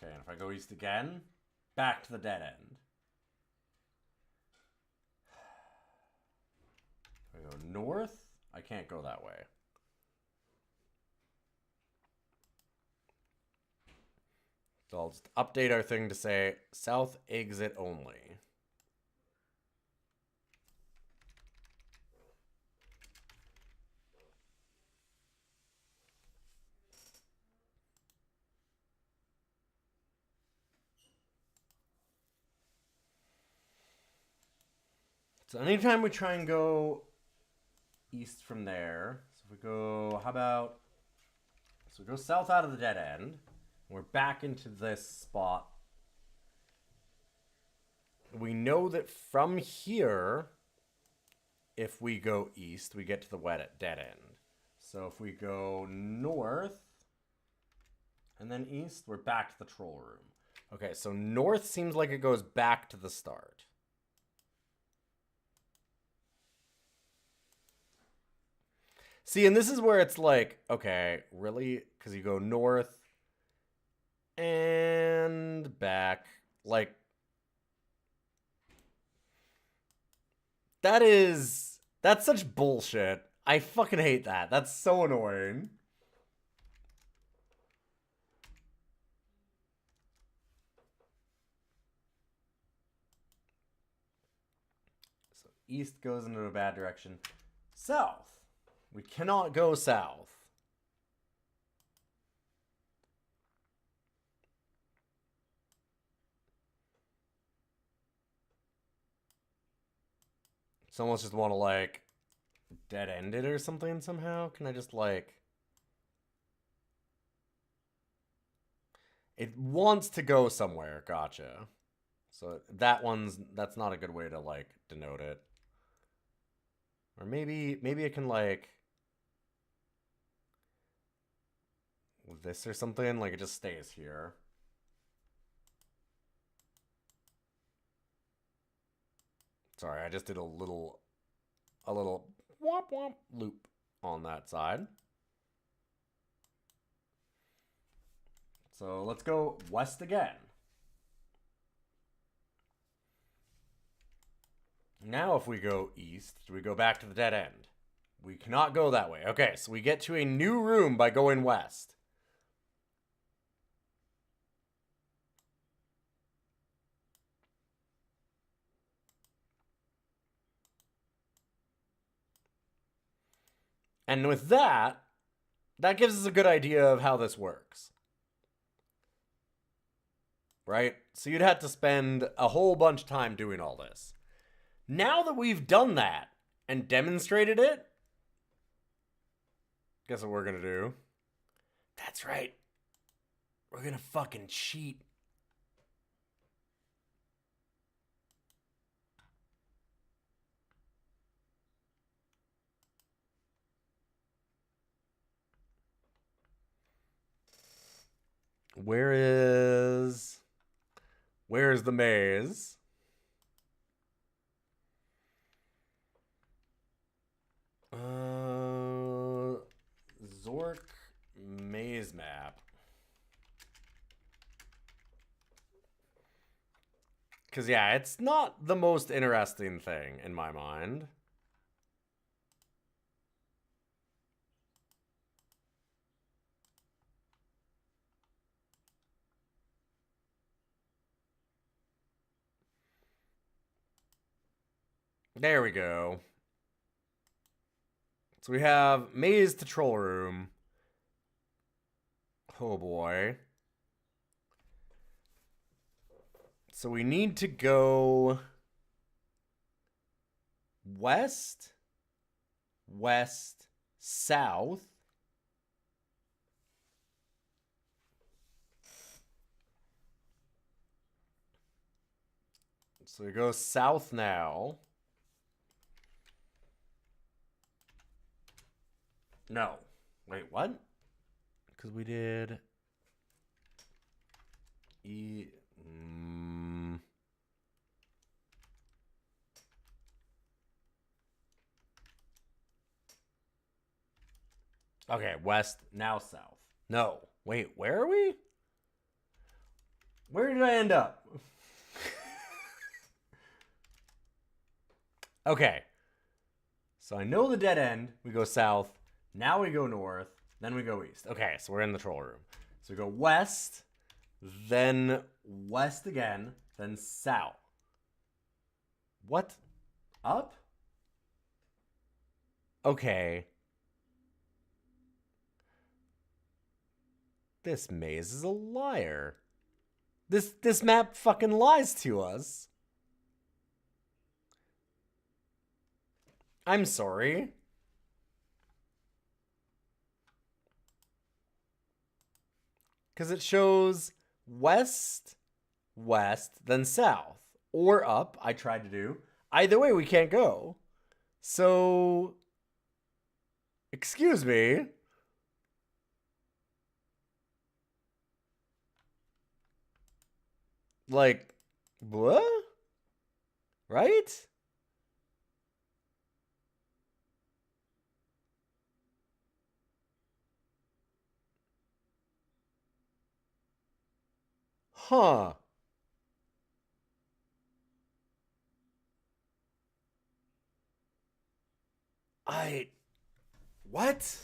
Okay, and if I go east again, back to the dead end. If I go north, I can't go that way. So I'll just update our thing to say south exit only. So anytime we try and go east from there, so if we go, how about, so we go south out of the dead end, and we're back into this spot. We know that from here, if we go east, we get to the dead end. So if we go north, and then east, we're back to the troll room. Okay, so north seems like it goes back to the start. See, and this is where it's like, okay, really? Because you go north and back. Like, that's such bullshit. I fucking hate that. That's so annoying. So east goes into a bad direction. South. We cannot go south. So almost just want to, like, dead end it or something somehow? Can I just, like... It wants to go somewhere, gotcha. So that's not a good way to, like, denote it. Or maybe it can, like... with this or something, like it just stays here. Sorry, I just did a little womp womp loop on that side. So let's go west again. Now if we go east, do we go back to the dead end? We cannot go that way. Okay, so we get to a new room by going west. And with that gives us a good idea of how this works. Right? So you'd have to spend a whole bunch of time doing all this. Now that we've done that and demonstrated it, guess what we're gonna do? That's right. We're gonna fucking cheat. Where's the maze? Zork maze map. Because, yeah, it's not the most interesting thing in my mind. There we go. So we have maze to troll room. Oh boy. So we need to go west, west, south. So we go south now. No. Wait, what? Because we did Okay, west, now south. No. Wait, where are we? Where did I end up? Okay. So I know the dead end. We go south. Now we go north. Then we go east. Okay, so we're in the troll room. So we go west, then west again, then south. What? Up? Okay. This maze is a liar. This map fucking lies to us. I'm sorry. Because it shows west, west, then south. Or up, I tried to do. Either way, we can't go. So, excuse me. Like, what? Right? Huh. What?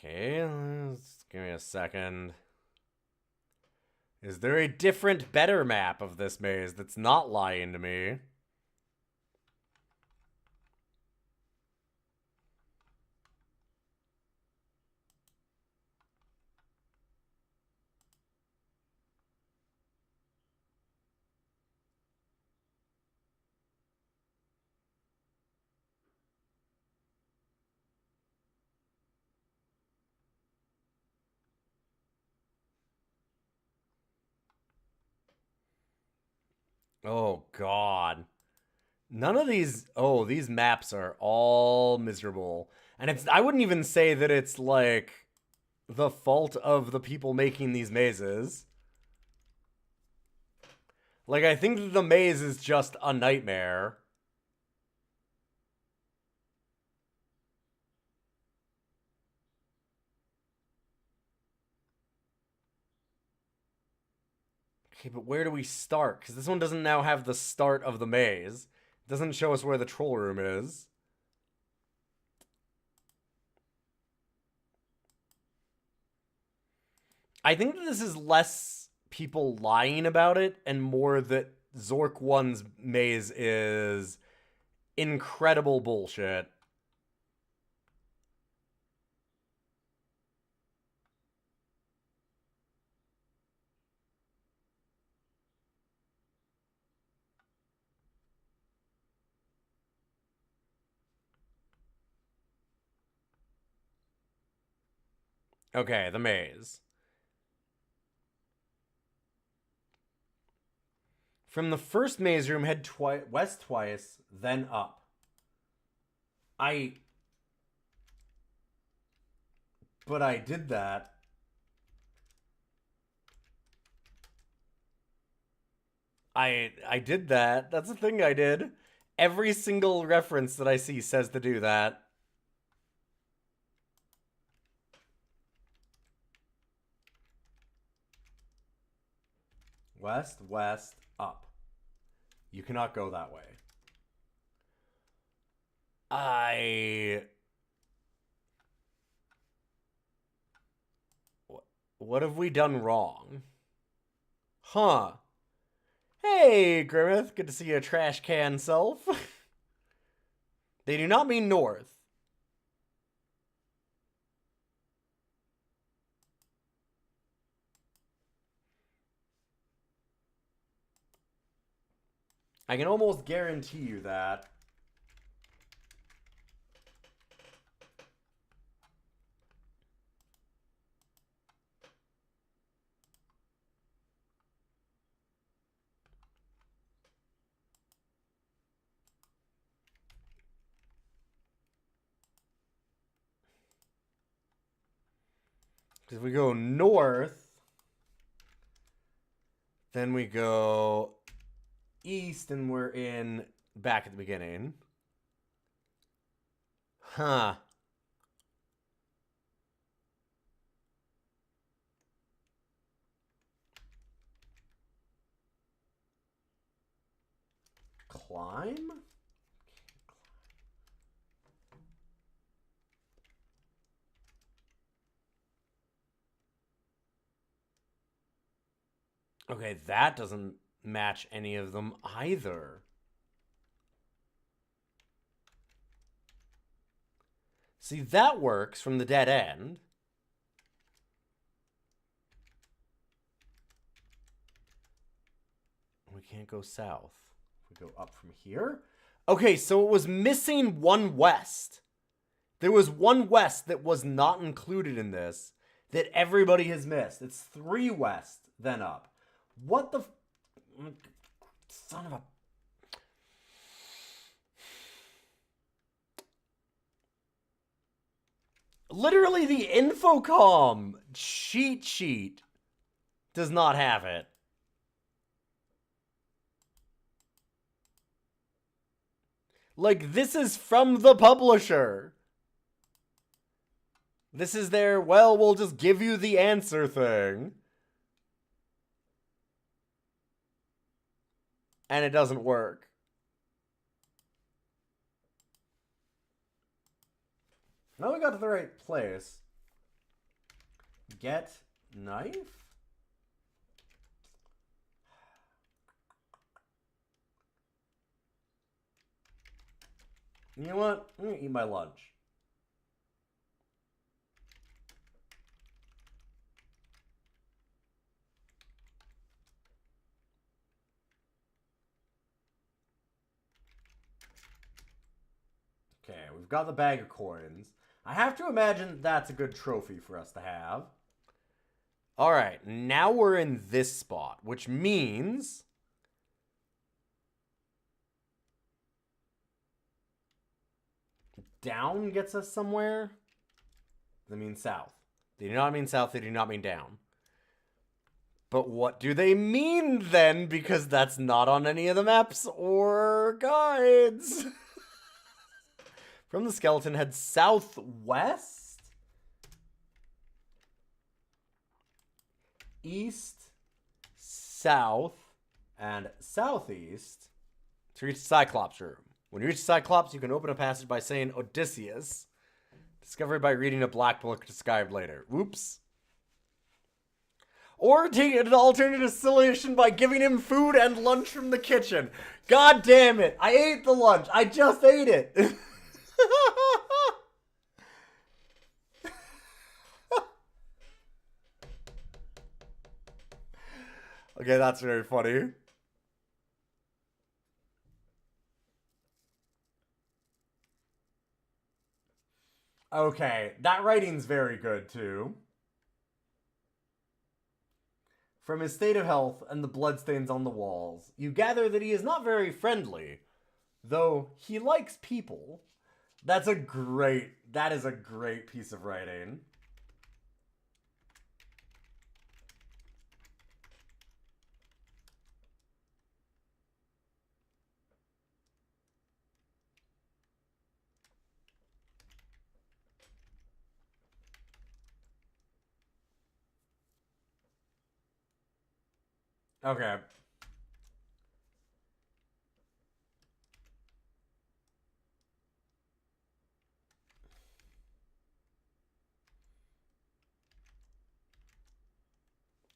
Okay, give me a second. Is there a different, better map of this maze that's not lying to me? Oh, God. None of these... Oh, these maps are all miserable. And it's... I wouldn't even say that it's, like, the fault of the people making these mazes. Like, I think that the maze is just a nightmare. Okay, but where do we start? Because this one doesn't now have the start of the maze. It doesn't show us where the troll room is. I think that this is less people lying about it and more that Zork 1's maze is incredible bullshit. Okay, the maze. From the first maze room, head west twice, then up. But I did that. I did that. That's a thing I did. Every single reference that I see says to do that. West, west, up. You cannot go that way. What have we done wrong? Huh. Hey, Grimmeth. Good to see your trash can self. They do not mean north. I can almost guarantee you that. If we go north, then we go east and we're in back at the beginning. Huh. Climb? Okay, that doesn't match any of them either. See, that works from the dead end. We can't go south. We go up from here. Okay, so it was missing one west. There was one west that was not included in this that everybody has missed. It's 3 west, then up. What the... Son of a... Literally the Infocom cheat sheet does not have it. Like, this is from the publisher. This is their, well, we'll just give you the answer thing. And it doesn't work. Now we got to the right place. Get knife? You know what? I'm gonna eat my lunch. Okay, we've got the bag of coins. I have to imagine that's a good trophy for us to have. All right, now we're in this spot, which means... down gets us somewhere? They mean south. They do not mean south, they do not mean down. But what do they mean then? Because that's not on any of the maps or guides. From the skeleton, head southwest? East, south, and southeast to reach the Cyclops room. When you reach the Cyclops, you can open a passage by saying Odysseus. Discovered by reading a black book described later. Whoops. Or take an alternative solution by giving him food and lunch from the kitchen. God damn it. I ate the lunch. I just ate it. Okay, that's very funny. Okay, that writing's very good too. From his state of health and the bloodstains on the walls, you gather that he is not very friendly, though he likes people. That is a great piece of writing. Okay.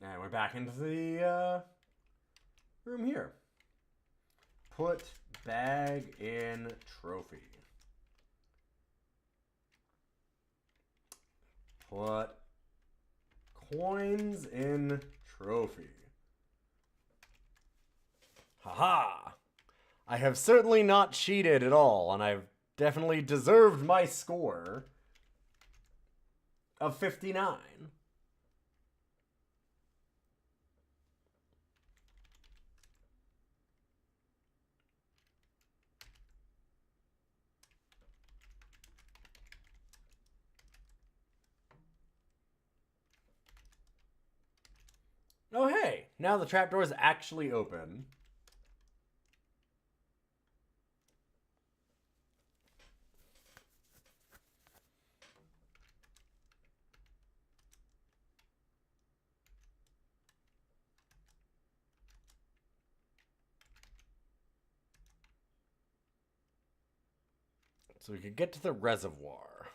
And we're back into the room here. Put bag in trophy. Put coins in trophy. Haha! I have certainly not cheated at all, and I've definitely deserved my score of 59. Oh hey, now the trapdoor is actually open. So we could get to the reservoir.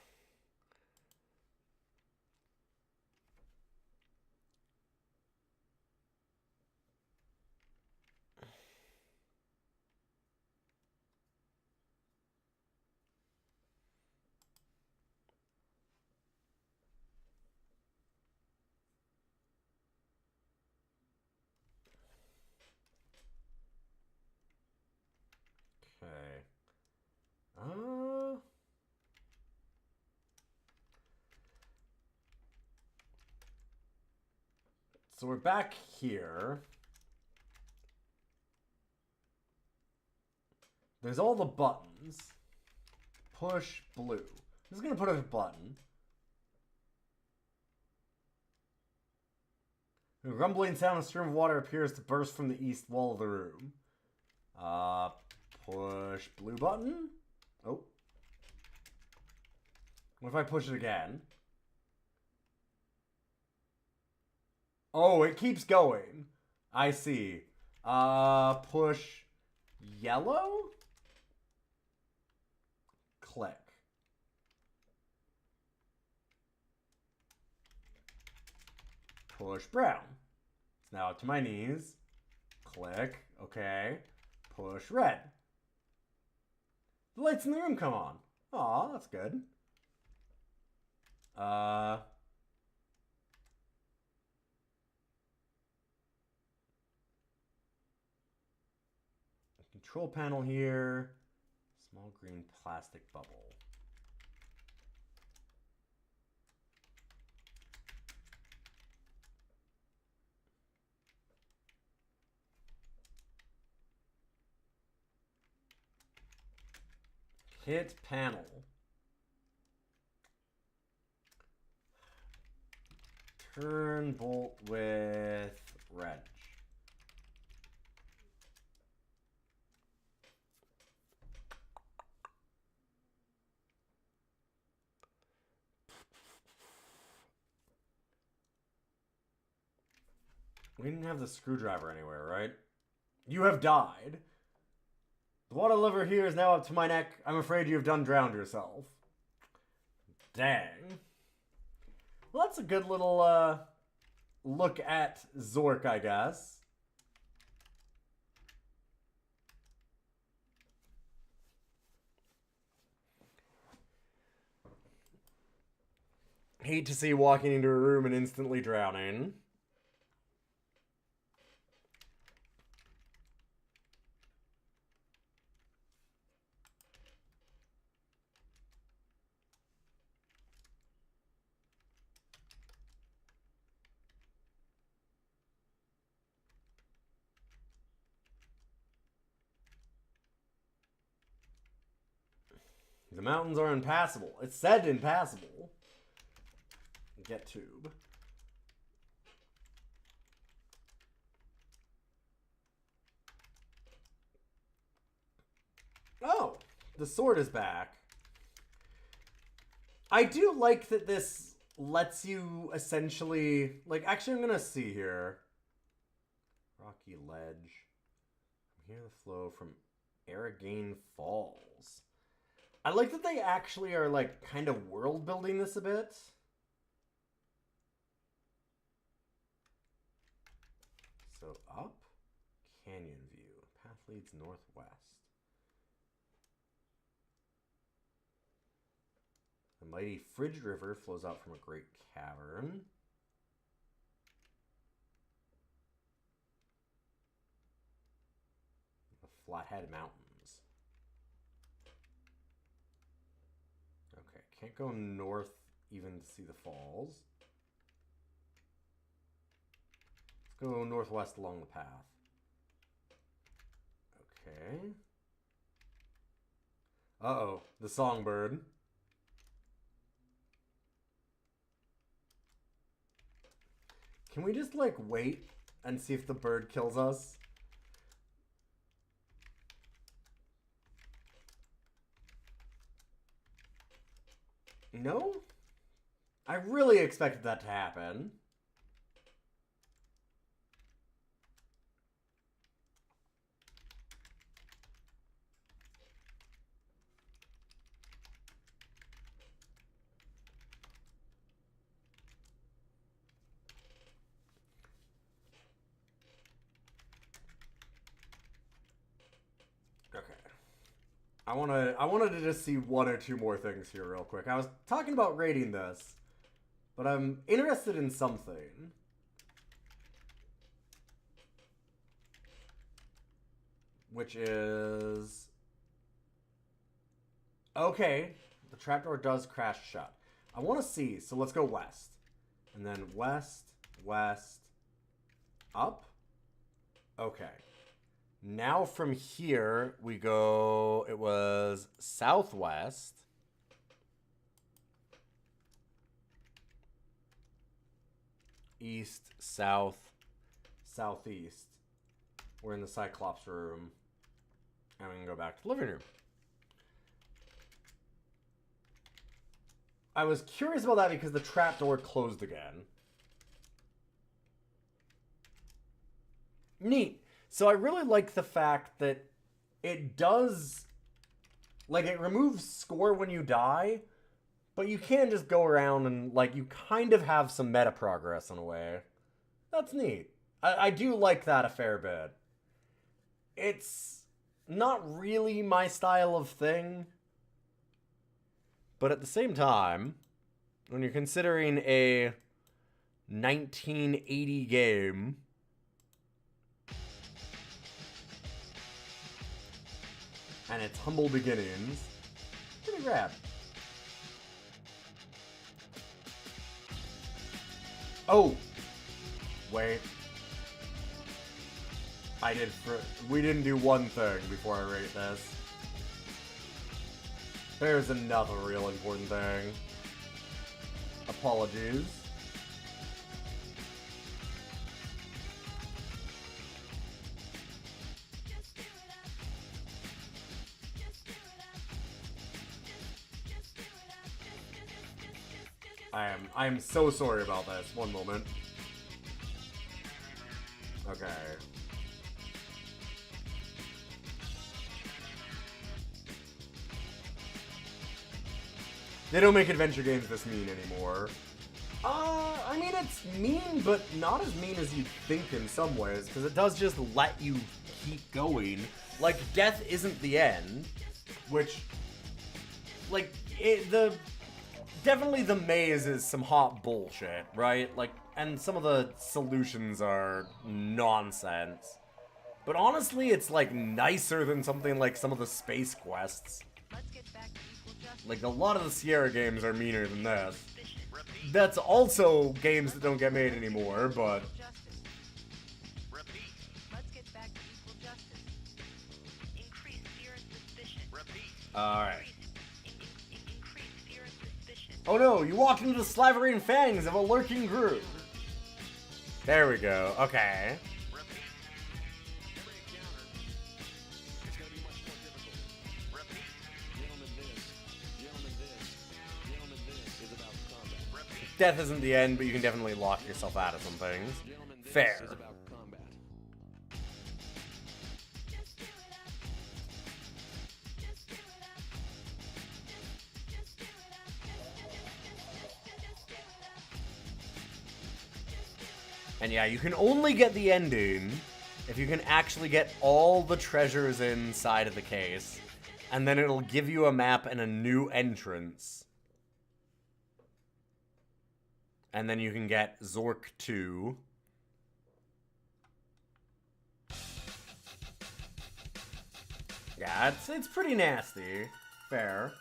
Okay. So we're back here. There's all the buttons. Push blue. I'm just gonna put a button. A rumbling sound, a stream of water appears to burst from the east wall of the room. Push blue button. Oh. What if I push it again? Oh, it keeps going. I see. Push yellow? Click. Push brown. It's now up to my knees. Click. Okay. Push red. The lights in the room come on. Aw, that's good. Control panel here. Small green plastic bubble. Hit panel. Turn bolt with wrench. We didn't have the screwdriver anywhere, right? You have died. The water lever here is now up to my neck. I'm afraid you have done drowned yourself. Dang. Well, that's a good little look at Zork, I guess. Hate to see walking into a room and instantly drowning. The mountains are impassable. It said impassable. Get tube. Oh, the sword is back. I do like that this lets you essentially... Like, actually, I'm gonna see here. Rocky ledge. From here, the flow from Arrogane Falls. I like that they actually are, like, kind of world building this a bit. So, up. Canyon view. Path leads northwest. The mighty Fridge River flows out from a great cavern. The Flathead Mountains. Okay, can't go north even to see the falls. Let's go northwest along the path. Okay. Uh-oh, the songbird. Can we just, like, wait and see if the bird kills us? No? I really expected that to happen. I wanted to just see one or two more things here real quick. I was talking about rating this, but I'm interested in something. Which is... Okay, the trapdoor does crash shut. I want to see, so let's go west. And then west, west, up. Okay. Now from here, we go, it was southwest. East, south, southeast. We're in the Cyclops room. And we can go back to the living room. I was curious about that because the trapdoor closed again. Neat. So I really like the fact that it does, like, it removes score when you die, but you can just go around and, like, you kind of have some meta progress in a way. That's neat. I do like that a fair bit. It's not really my style of thing, but at the same time, when you're considering a 1980 game... and its humble beginnings. Pretty rad. Oh! Wait. We didn't do one thing before I rate this. There's another real important thing. Apologies. I am so sorry about this. One moment. Okay. They don't make adventure games this mean anymore. I I mean, it's mean, but not as mean as you'd think in some ways, because it does just let you keep going. Like, death isn't the end, which, like, definitely the maze is some hot bullshit, right? Like, and some of the solutions are nonsense. But honestly, it's, like, nicer than something like some of the space quests. Let's get back to equal justice. Like, a lot of the Sierra games are meaner than this. Suspicion. Repeat. That's also games that don't get made anymore, but... Justice. Repeat. Let's get back to equal justice. Increase fear and suspicion. Repeat. Alright. Increase fear and suspicion. Oh no, you walked into the slavering fangs of a lurking Grue. There we go, okay. Repeat. Every encounter, it's going to be much more difficult. Repeat. Gentlemen, this is about combat. Repeat. Death isn't the end, but you can definitely lock yourself out of some things. Gentlemen, this Fair. is about combat. And yeah, you can only get the ending if you can actually get all the treasures inside of the case. And then it'll give you a map and a new entrance. And then you can get Zork 2. Yeah, it's pretty nasty. Fair.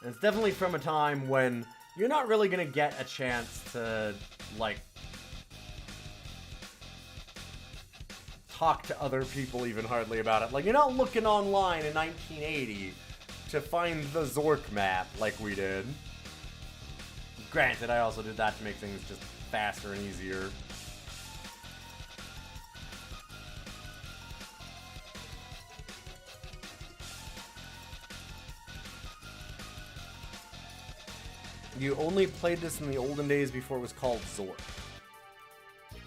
And it's definitely from a time when you're not really gonna get a chance to, like, talk to other people even hardly about it. Like, you're not looking online in 1980 to find the Zork map like we did. Granted, I also did that to make things just faster and easier. You only played this in the olden days before it was called Zork.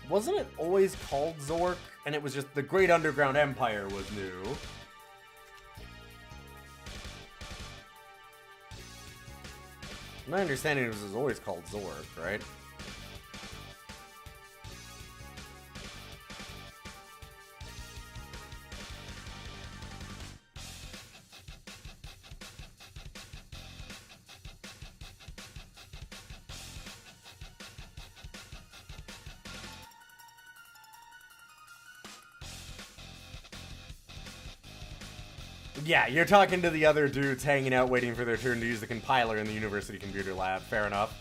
Wasn't it always called Zork? And it was just the Great Underground Empire was new. My understanding is it was always called Zork, right? Yeah, you're talking to the other dudes hanging out waiting for their turn to use the compiler in the university computer lab. Fair enough.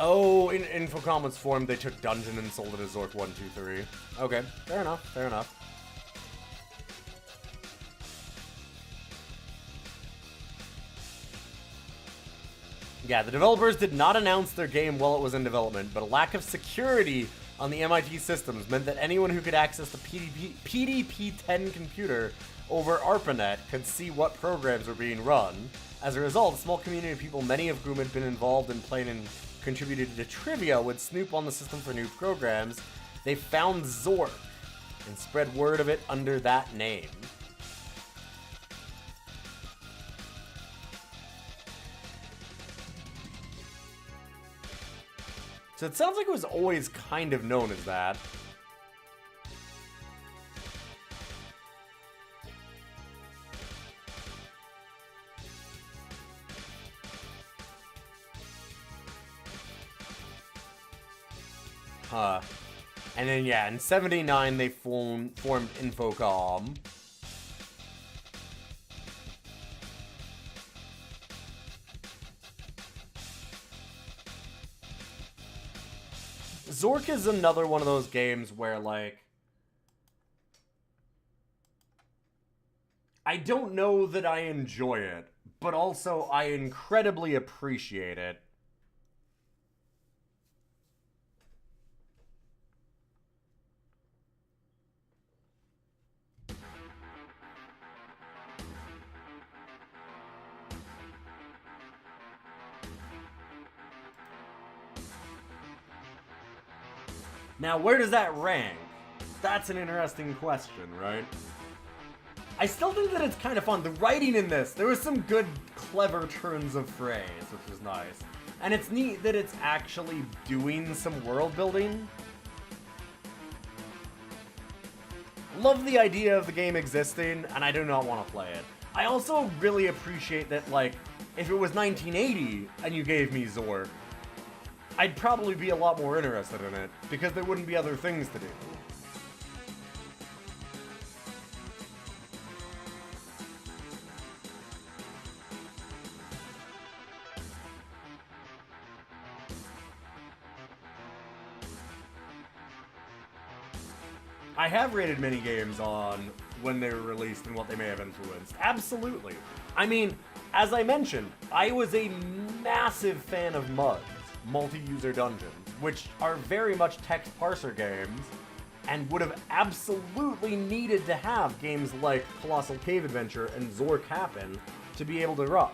Oh, in Infocom was formed, they took Dungeon and sold it as Zork 1, 2, 3. Okay, fair enough, fair enough. Yeah, the developers did not announce their game while it was in development, but a lack of security on the MIT systems meant that anyone who could access the PDP-10 computer over ARPANET could see what programs were being run. As a result, a small community of people, many of whom had been involved in playing and contributed to trivia, would snoop on the system for new programs. They found Zork and spread word of it under that name. So it sounds like it was always kind of known as that. Huh. And then, yeah, in 79, they formed Infocom. Zork is another one of those games where, like, I don't know that I enjoy it, but also I incredibly appreciate it. Now, where does that rank? That's an interesting question, right? I still think that it's kind of fun. The writing in this, there was some good, clever turns of phrase, which was nice. And it's neat that it's actually doing some world building. Love the idea of the game existing, and I do not want to play it. I also really appreciate that, like, if it was 1980 and you gave me Zork, I'd probably be a lot more interested in it, because there wouldn't be other things to do. I have rated many games on when they were released and what they may have influenced. Absolutely. I mean, as I mentioned, I was a massive fan of MUDs, multi-user dungeons, which are very much text parser games, and would have absolutely needed to have games like Colossal Cave Adventure and Zork happen to be able to run.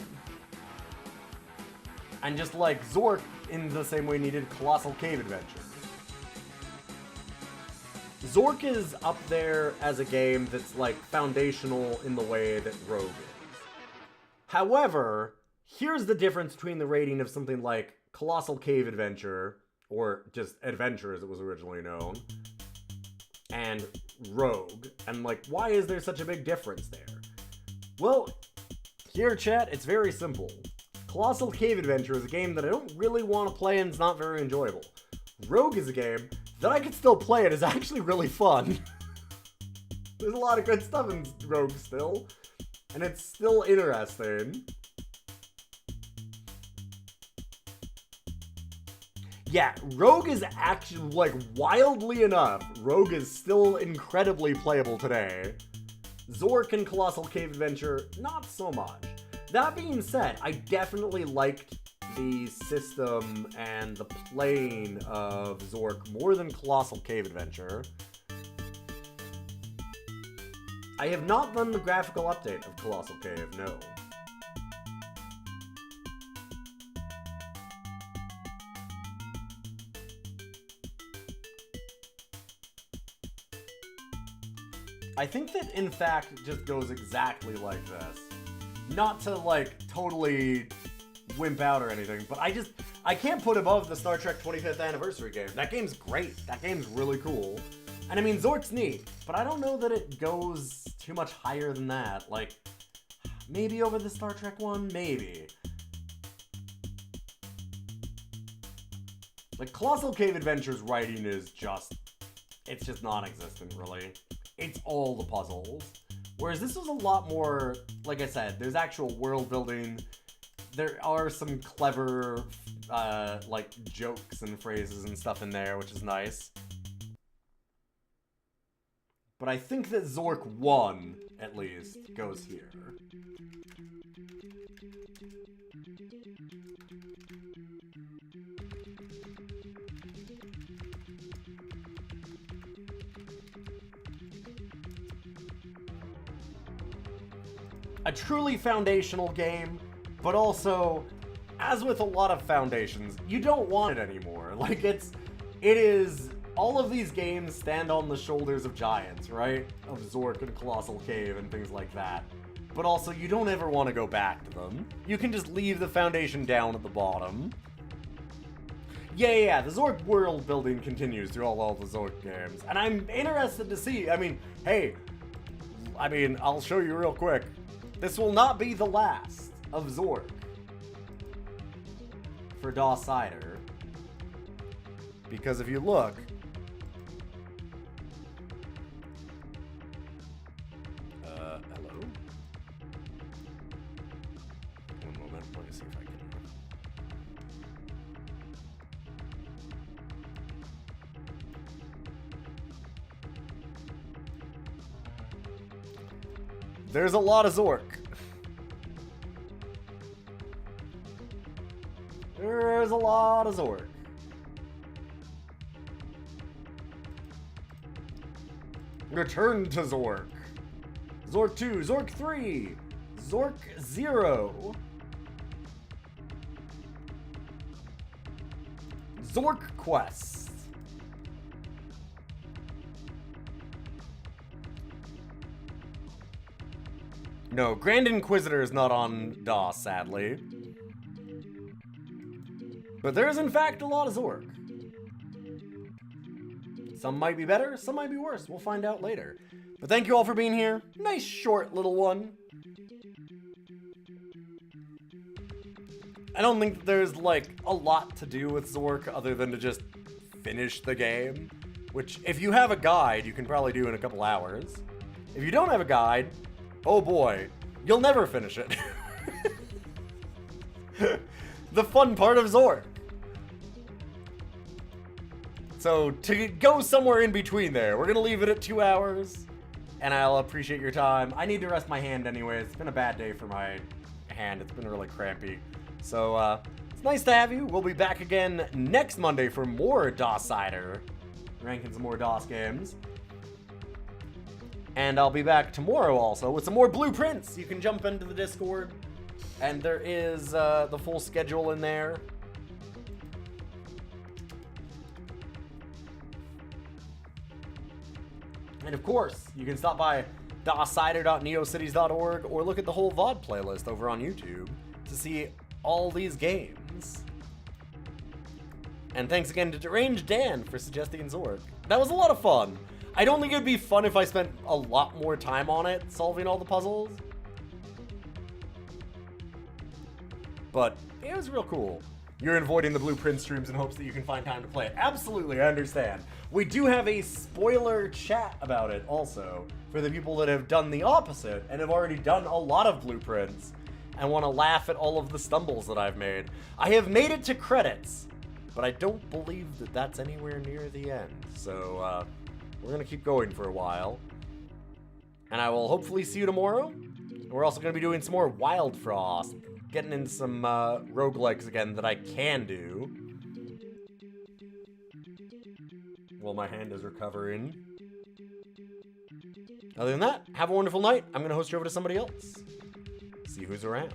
And just like Zork, in the same way, needed Colossal Cave Adventure. Zork is up there as a game that's, like, foundational in the way that Rogue is. However, here's the difference between the rating of something like Colossal Cave Adventure, or just Adventure as it was originally known, and Rogue. And, like, why is there such a big difference there? Well, here, chat, it's very simple. Colossal Cave Adventure is a game that I don't really want to play and it's not very enjoyable. Rogue is a game that I could still play. It is actually really fun. There's a lot of good stuff in Rogue still, and it's still interesting. Yeah, Rogue is actually, like, wildly enough, Rogue is still incredibly playable today. Zork and Colossal Cave Adventure, not so much. That being said, I definitely liked the system and the playing of Zork more than Colossal Cave Adventure. I have not done the graphical update of Colossal Cave, no. I think that, in fact, it just goes exactly like this. Not to, like, totally wimp out or anything, but I can't put above the Star Trek 25th Anniversary game. That game's great. That game's really cool. And I mean, Zork's neat, but I don't know that it goes too much higher than that. Like, maybe over the Star Trek one? Maybe. Like, Colossal Cave Adventure's writing is just, it's just non-existent, really. It's all the puzzles. Whereas this was a lot more, like I said, there's actual world building. There are some clever, like, jokes and phrases and stuff in there, which is nice. But I think that Zork 1, at least, goes here. A truly foundational game, but also, as with a lot of foundations, you don't want it anymore. Like, it is, all of these games stand on the shoulders of giants, right? Of Zork and Colossal Cave and things like that. But also, you don't ever want to go back to them. You can just leave the foundation down at the bottom. Yeah, the Zork world building continues through all the Zork games. And I'm interested to see, I'll show you real quick. This will not be the last of Zork for DOScider, because if you look, hello? One moment, let me see if I can. There's a lot of Zork. There's a lot of Zork. Return to Zork. Zork 2, Zork 3, Zork 0. Zork Quest. No, Grand Inquisitor is not on DOS, sadly. But there is, in fact, a lot of Zork. Some might be better, some might be worse. We'll find out later. But thank you all for being here. Nice short little one. I don't think there's, like, a lot to do with Zork other than to just finish the game. Which, if you have a guide, you can probably do in a couple hours. If you don't have a guide, oh boy, you'll never finish it. The fun part of Zork. So, to go somewhere in between there, we're gonna leave it at 2 hours, and I'll appreciate your time. I need to rest my hand anyways. It's been a bad day for my hand. It's been really crampy. So, it's nice to have you. We'll be back again next Monday for more DOScider, ranking some more DOS games. And I'll be back tomorrow also with some more blueprints. You can jump into the Discord, and there is the full schedule in there. And of course, you can stop by DOScider.neocities.org or look at the whole VOD playlist over on YouTube to see all these games. And thanks again to Deranged Dan for suggesting Zork. That was a lot of fun. I don't think it'd be fun if I spent a lot more time on it, solving all the puzzles. But it was real cool. You're avoiding the blueprint streams in hopes that you can find time to play it. Absolutely, I understand. We do have a spoiler chat about it also, for the people that have done the opposite and have already done a lot of blueprints and want to laugh at all of the stumbles that I've made. I have made it to credits, but I don't believe that that's anywhere near the end. So, we're going to keep going for a while. And I will hopefully see you tomorrow. We're also going to be doing some more Wild Frost, getting into some roguelikes again that I can do. While my hand is recovering. Other than that, have a wonderful night. I'm going to host you over to somebody else. See who's around.